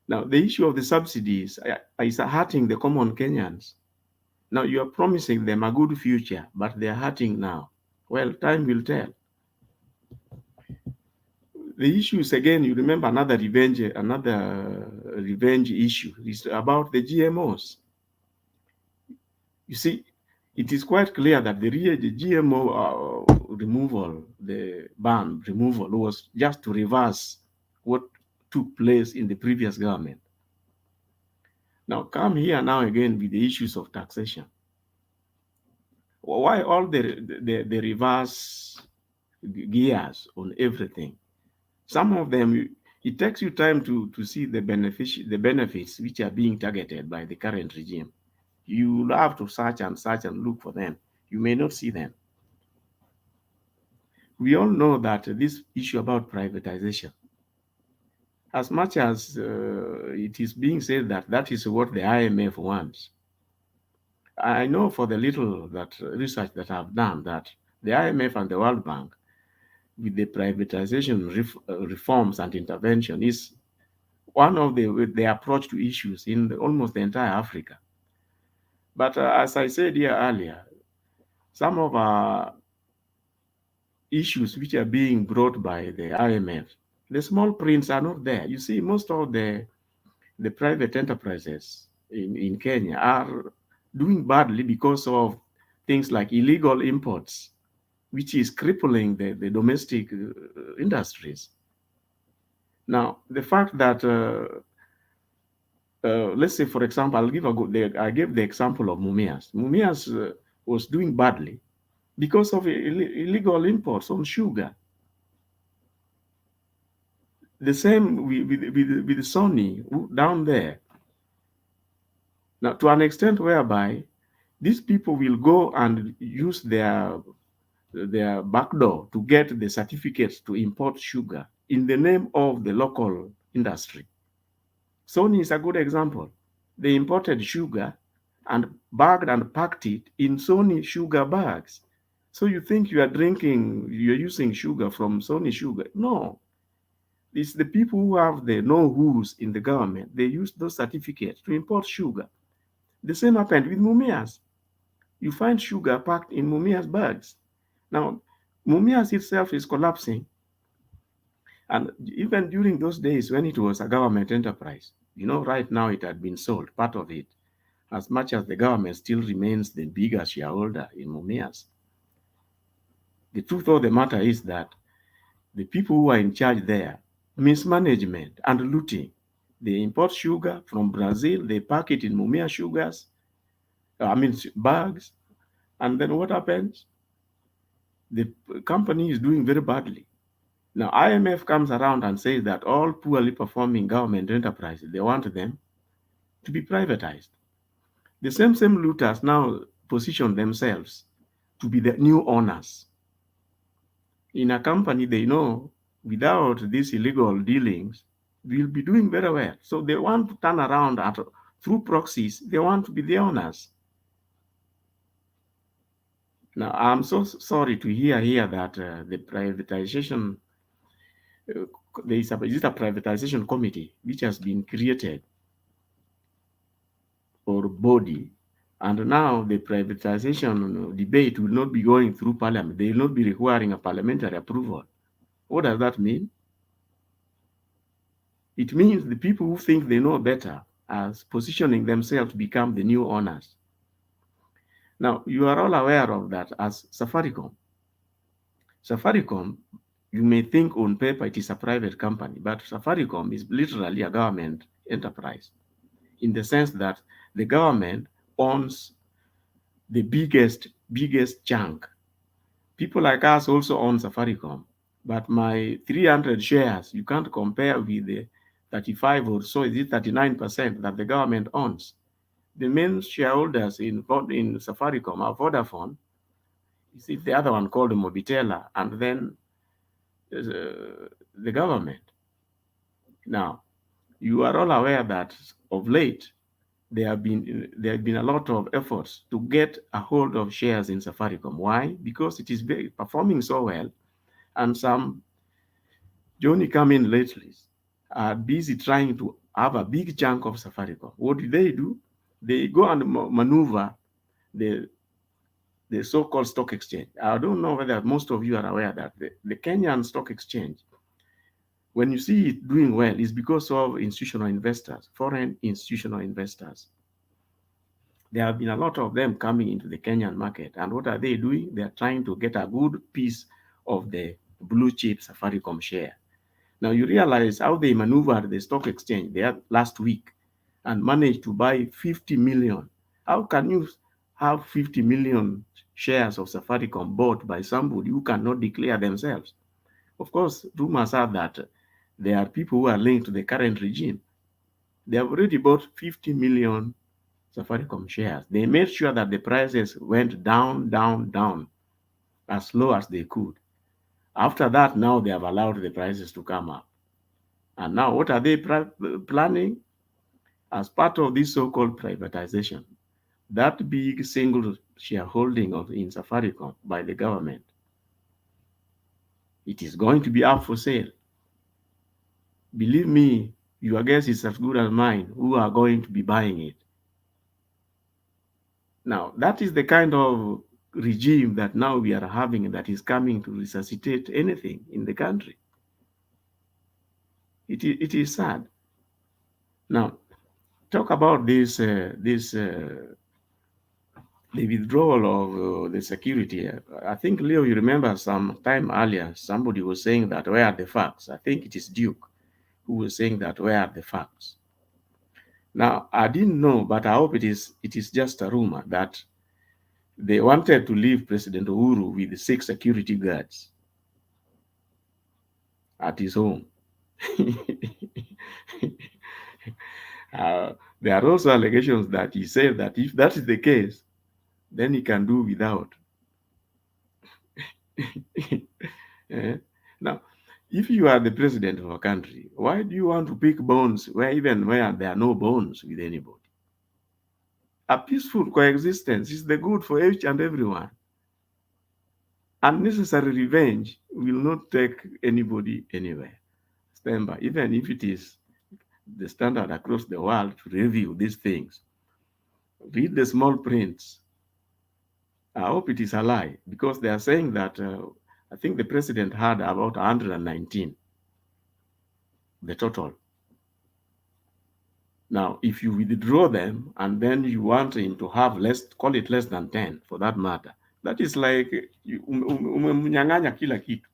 Now, the issue of the subsidies is hurting the common Kenyans. Now, you are promising them a good future, but they are hurting now. Well, time will tell. The issues, again, you remember another revenge issue is about the GMOs. You see, it is quite clear that the GMO removal, the ban removal, was just to reverse what took place in the previous government. Now, come here now again with the issues of taxation. Why all the reverse gears on everything? Some of them, it takes you time to see the benefits which are being targeted by the current regime. You will have to search and look for them. You may not see them. We all know that this issue about privatization, as much as it is being said that that is what the IMF wants, I know for the little that research that I've done that the IMF and the World Bank, with the privatization reforms and intervention, is one of the approach to issues in almost the entire Africa. But as I said here earlier, some of our issues which are being brought by the IMF, the small prints are not there. You see, most of the private enterprises in Kenya are doing badly because of things like illegal imports, which is crippling the domestic industries. Now, the fact that, let's say, for example, I gave the example of Mumias. Mumias was doing badly because of illegal imports on sugar. The same with Sony down there. Now, to an extent whereby these people will go and use their backdoor to get the certificates to import sugar in the name of the local industry. Sony is a good example. They imported sugar and bagged and packed it in Sony sugar bags. So you think you're using sugar from Sony sugar. No. It's the people who have the know-who's in the government. They use those certificates to import sugar. The same happened with Mumias. You find sugar packed in Mumias bags. Now, Mumias itself is collapsing. And even during those days when it was a government enterprise, right now it had been sold, part of it, as much as the government still remains the biggest shareholder in Mumias. The truth of the matter is that the people who are in charge there, mismanagement and looting. They import sugar from Brazil, they pack it in Mumia bags, and then what happens? The company is doing very badly. Now, IMF comes around and says that all poorly performing government enterprises, they want them to be privatized. The same looters now position themselves to be the new owners. In a company, they know without these illegal dealings, we'll be doing very well. So they want to turn around through proxies, they want to be the owners. Now, I'm so sorry to hear here that the privatization, there is a privatization committee which has been created or body, and now the privatization debate will not be going through parliament. They will not be requiring a parliamentary approval. What does that mean? It means the people who think they know better are positioning themselves to become the new owners. Now, you are all aware of that as Safaricom. Safaricom, you may think on paper it is a private company, but Safaricom is literally a government enterprise in the sense that the government owns the biggest chunk. People like us also own Safaricom, but my 300 shares, you can't compare with the 35 or so, is it 39% that the government owns. The main shareholders in Safaricom are Vodafone, is it the other one called Mobitela, and then the government. Now, you are all aware that of late there have been a lot of efforts to get a hold of shares in Safaricom. Why? Because it is performing so well, and some Johnny come in lately are busy trying to have a big chunk of Safaricom. What do? They go and maneuver the so-called stock exchange. I don't know whether most of you are aware that the Kenyan stock exchange, when you see it doing well, is because of institutional investors, foreign institutional investors. There have been a lot of them coming into the Kenyan market. And what are they doing? They are trying to get a good piece of the blue chip Safaricom share. Now you realize how they maneuvered the stock exchange there last week and managed to buy 50 million. How can you have 50 million shares of Safaricom bought by somebody who cannot declare themselves? Of course, rumors are that there are people who are linked to the current regime. They have already bought 50 million Safaricom shares. They made sure that the prices went down, down, down, as low as they could. After that, now they have allowed the prices to come up. And now what are they planning? As part of this so-called privatization, that big single shareholding in Safaricom by the government, it is going to be up for sale. Believe me, your guess is as good as mine who are going to be buying it. Now, that is the kind of regime that now we are having that is coming to resuscitate anything in the country. It is sad. Now, talk about the withdrawal of the security. I think, Leo, you remember some time earlier, somebody was saying that where are the facts? I think it is Duke who was saying that where are the facts? Now, I didn't know, but I hope it is just a rumor that they wanted to leave President Uhuru with 6 security guards at his home. There are also allegations that he said that if that is the case, then he can do without. Now, if you are the president of a country, why do you want to pick bones where there are no bones with anybody? A peaceful coexistence is the good for each and everyone. Unnecessary revenge will not take anybody anywhere. Stand by, even if it is the standard across the world to review these things. Read the small prints. I hope it is a lie, because they are saying that I think the president had about 119, the total. Now, if you withdraw them and then you want him to have call it less than 10 for that matter, that is like umemnyang'anya kila kitu.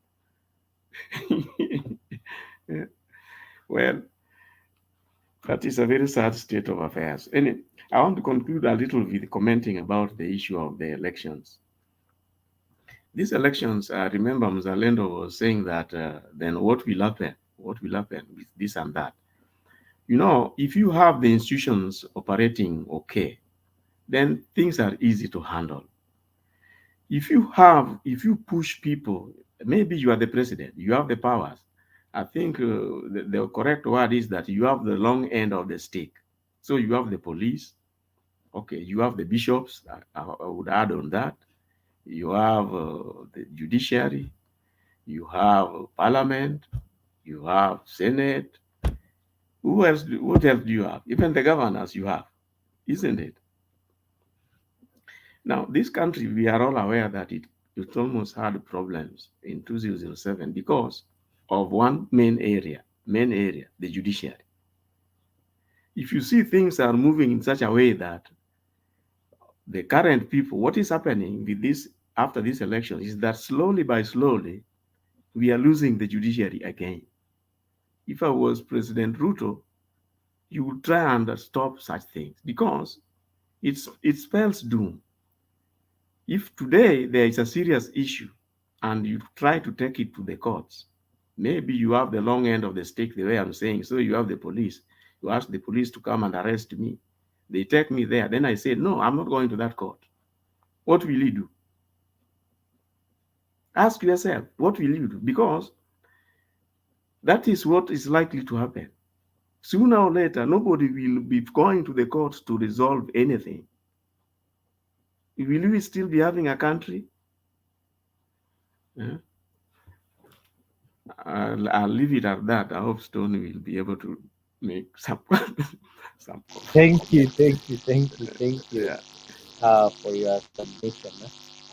Well, that is a very sad state of affairs. Anyway, I want to conclude a little with commenting about the issue of the elections. These elections, I remember Mzalendo was saying that then what will happen? What will happen with this and that? You know, if you have the institutions operating okay, then things are easy to handle. If you push people, maybe you are the president, you have the powers. I think the correct word is that you have the long end of the stick. So you have the police, okay, you have the bishops, I would add on that. You have the judiciary, you have parliament, you have senate. What else do you have? Even the governors you have, isn't it? Now, this country, we are all aware that it almost had problems in 2007 because of one main area, the judiciary. If you see things are moving in such a way that the current people, what is happening with this after this election is that slowly by slowly, we are losing the judiciary again. If I was President Ruto, you would try and stop such things because it spells doom. If today there is a serious issue and you try to take it to the courts, maybe you have the long end of the stick, the way I'm saying. So you have the police. You ask the police to come and arrest me. They take me there. Then I say, no, I'm not going to that court. What will you do? Ask yourself, what will you do? Because That is what is likely to happen. Sooner or later, nobody will be going to the courts to resolve anything. Will we still be having a country? Yeah. I'll leave it at that. I hope Stone will be able to make some some Thank you, thank you, thank you, thank you yeah. for your submission.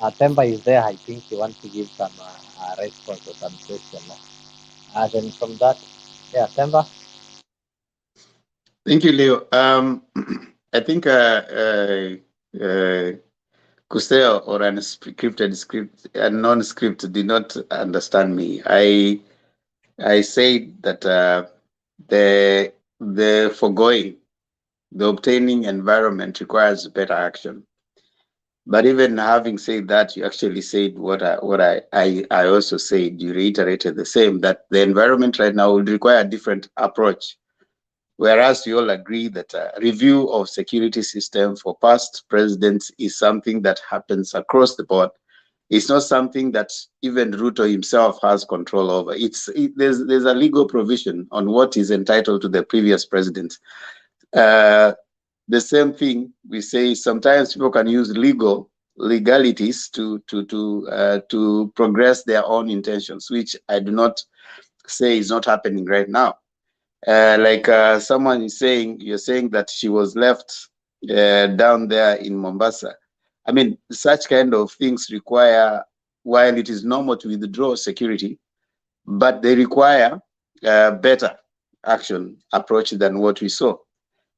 Temba is there. I think you want to give some response or some question. Then from that, yeah, Temba. Thank you, Leo. I think Kuseo or unscripted script and non-script did not understand me. I said that the foregoing, the obtaining environment requires better action. But even having said that, you actually said what I also said. You reiterated the same, that the environment right now would require a different approach. Whereas we all agree that a review of security system for past presidents is something that happens across the board. It's not something that even Ruto himself has control over. There's a legal provision on what is entitled to the previous president. The same thing we say, sometimes people can use legalities to progress their own intentions, which I do not say is not happening right now. Someone is saying, you're saying that she was left down there in Mombasa. I mean, such kind of things require, while it is normal to withdraw security, but they require better action approach than what we saw.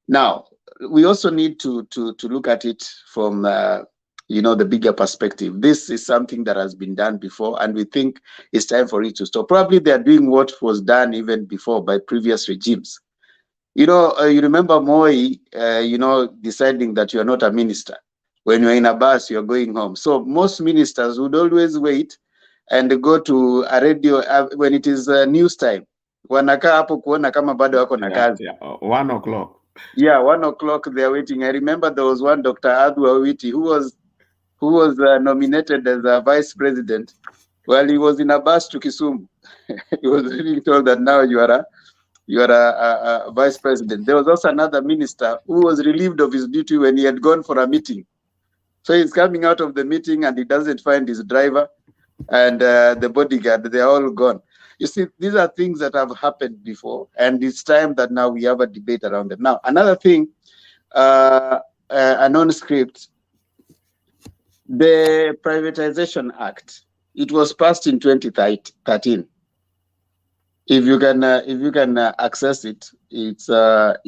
Now, we also need to look at it from the bigger perspective. This is something that has been done before, and we think it's time for it to stop. Probably they are doing what was done even before by previous regimes. You remember Moi, deciding that you're not a minister. When you're in a bus, you're going home. So most ministers would always wait and go to a radio when it is news time. Wanakaa hapo kuona kama bado wako na kazi. 1 o'clock. Yeah, 1 o'clock they're waiting. I remember there was one Dr. Adu Awiti who was nominated as a vice president. Well, he was in a bus to Kisumu. He was really told that now you are a vice president. There was also another minister who was relieved of his duty when he had gone for a meeting. So he's coming out of the meeting and he doesn't find his driver and the bodyguard. They're all gone. You see, these are things that have happened before, and it's time that now we have a debate around them. Now, another thing, a non-script, the Privatization Act, it was passed in 2013. If you can access it, it's out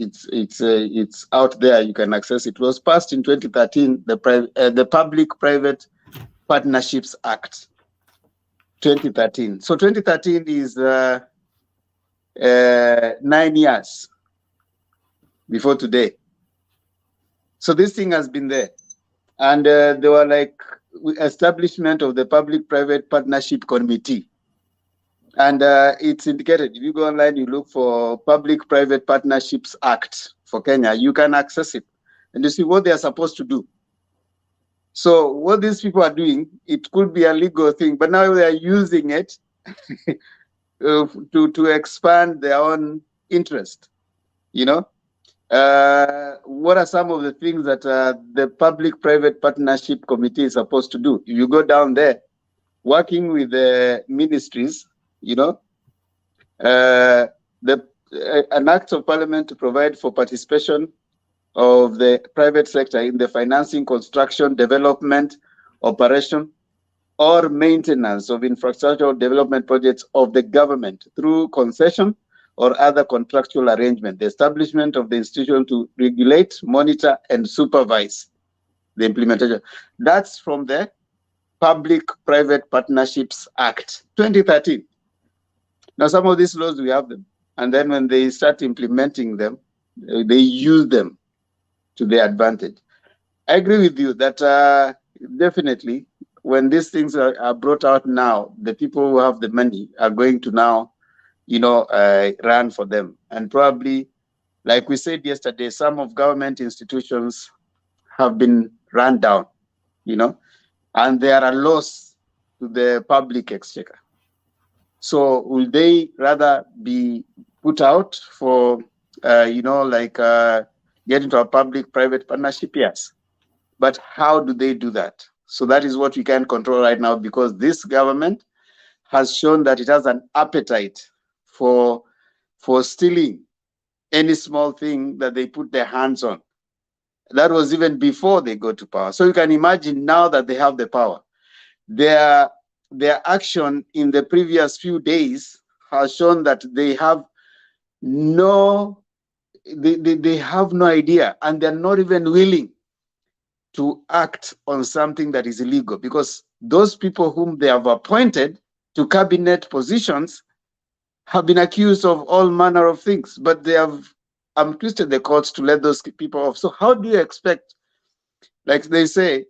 there. You can access it. It was passed in 2013. The Public-Private Partnerships Act, 2013. So 2013 is 9 years before today. So this thing has been there, and there were like establishment of the Public-Private Partnership Committee. And it's indicated, if you go online, you look for Public-Private Partnerships Act for Kenya, you can access it and you see what they are supposed to do. So what these people are doing, it could be a legal thing, but now they are using it to expand their own interest. What are some of the things that the Public-Private Partnership Committee is supposed to do? If you go down there, working with the ministries, an act of parliament to provide for participation of the private sector in the financing, construction, development, operation, or maintenance of infrastructural development projects of the government through concession or other contractual arrangement, the establishment of the institution to regulate, monitor, and supervise the implementation. That's from the Public-Private Partnerships Act, 2013. Now, some of these laws, we have them. And then when they start implementing them, they use them to their advantage. I agree with you that definitely when these things are brought out now, the people who have the money are going to now, run for them. And probably, like we said yesterday, some of government institutions have been run down, and they are a loss to the public exchequer. So will they rather be put out for, get into a public-private partnership? Yes. But how do they do that? So that is what we can't control right now, because this government has shown that it has an appetite for stealing any small thing that they put their hands on. That was even before they got to power. So you can imagine now that they have the power. Their action in the previous few days has shown that they have no idea, and they're not even willing to act on something that is illegal, because those people whom they have appointed to cabinet positions have been accused of all manner of things, but they have twisted the courts to let those people off. So how do you expect, like they say,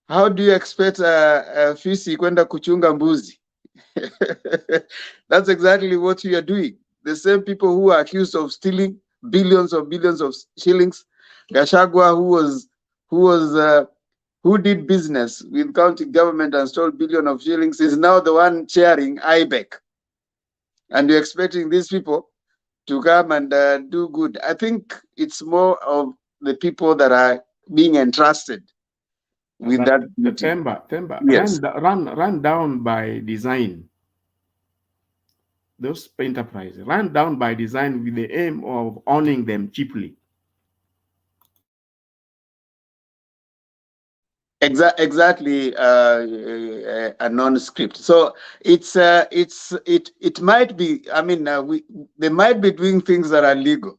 how do you expect fisi kwenda kuchunga mbuzi? That's exactly what you are doing. The same people who are accused of stealing billions of shillings, Gachagua, who did business with county government and stole billions of shillings, is now the one chairing IBEC. And you're expecting these people to come and do good. I think it's more of the people that are being entrusted with that duty. Temba, Yes. run down by design. Those enterprises run down by design with the aim of owning them cheaply. Exactly, a non-script. So it might be. I mean, they might be doing things that are legal,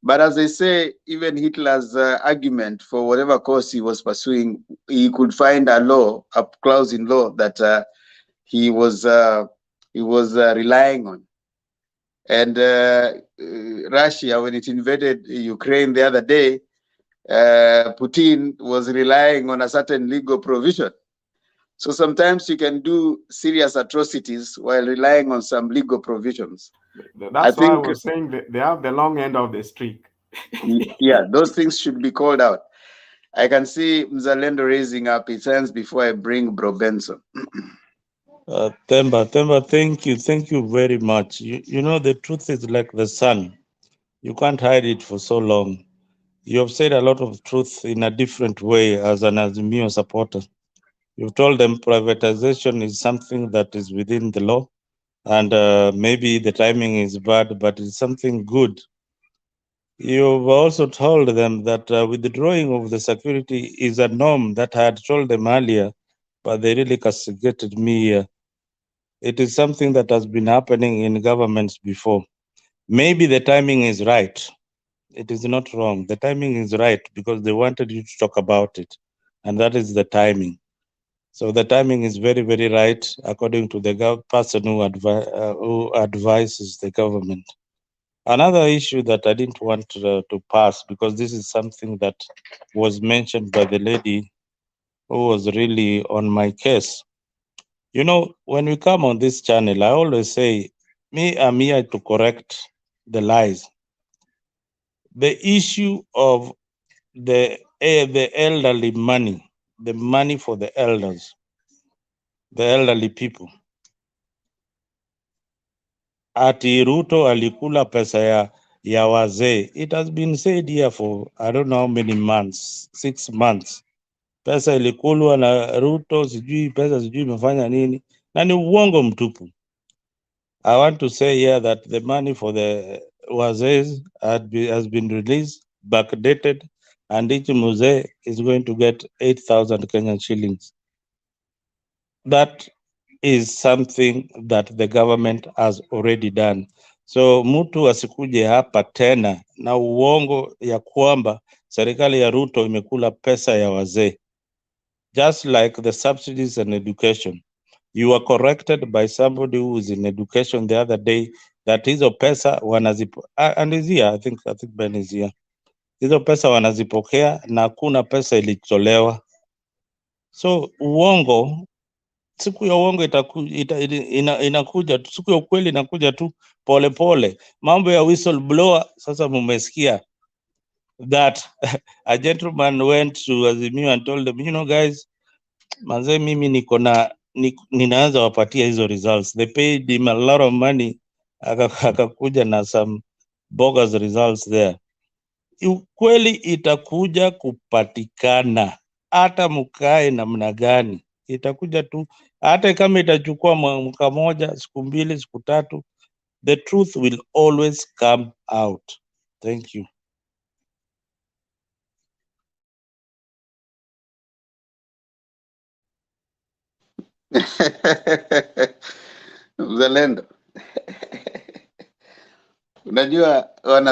but as they say, even Hitler's argument for whatever cause he was pursuing, he could find a clause in law that he was relying on. And Russia, when it invaded Ukraine the other day, Putin was relying on a certain legal provision. So sometimes you can do serious atrocities while relying on some legal provisions. That's why I was saying that they have the long end of the stick. Yeah, those things should be called out. I can see Mzalendo raising up his hands before I bring Bro Benson. Temba, thank you very much. You know, the truth is like the sun. You can't hide it for so long. You have said a lot of truth in a different way as an Azimio supporter. You've told them privatization is something that is within the law, and maybe the timing is bad, but it's something good. You've also told them that withdrawing of the security is a norm that I had told them earlier, but they really castigated me here. It is something that has been happening in governments before. Maybe the timing is right. It is not wrong. The timing is right because they wanted you to talk about it, and that is the timing. So the timing is very, very right according to the person who advises the government. Another issue that I didn't want to pass, because this is something that was mentioned by the lady who was really on my case. You know, when we come on this channel, I always say, I'm here to correct the lies. The issue of the elderly money, the money for the elders, the elderly people. Ati Ruto alikula pesa ya wazee. It has been said here for I don't know how many months, 6 months. Pesa ilikulwa na Ruto, sijui pesa sijui imefanya nini, na ni uongo mtupu. I want to say here that the money for the wazee has been released, backdated, and each mzee is going to get 8,000 Kenyan shillings. That is something that the government has already done. So mtu asikuje hapa tena na uongo ya kwamba serikali ya Ruto imekula pesa ya wazee. Just like the subsidies and education. You were corrected by somebody who was in education the other day that hizo pesa and is here, I think Ben is here. Hizo pesa wanazipokea na hakuna pesa ilitolewa. So uongo, siku ya uongo inakuja tu, siku ya ukweli inakuja tu pole pole. Mambo ya whistleblower, sasa mumesikia that a gentleman went to Azimio and told them, you know guys, manze mimi niko ninaanza wapatia hizo results. They paid him a lot of money, akakuja na some bogus results there. Ukweli itakuja kupatikana, hata mkae namna gani, itakuja tu, hata kama itachukua mwaka moja, siku mbili, siku tatu, the truth will always come out. Thank you. Mzalendo. Unajua wana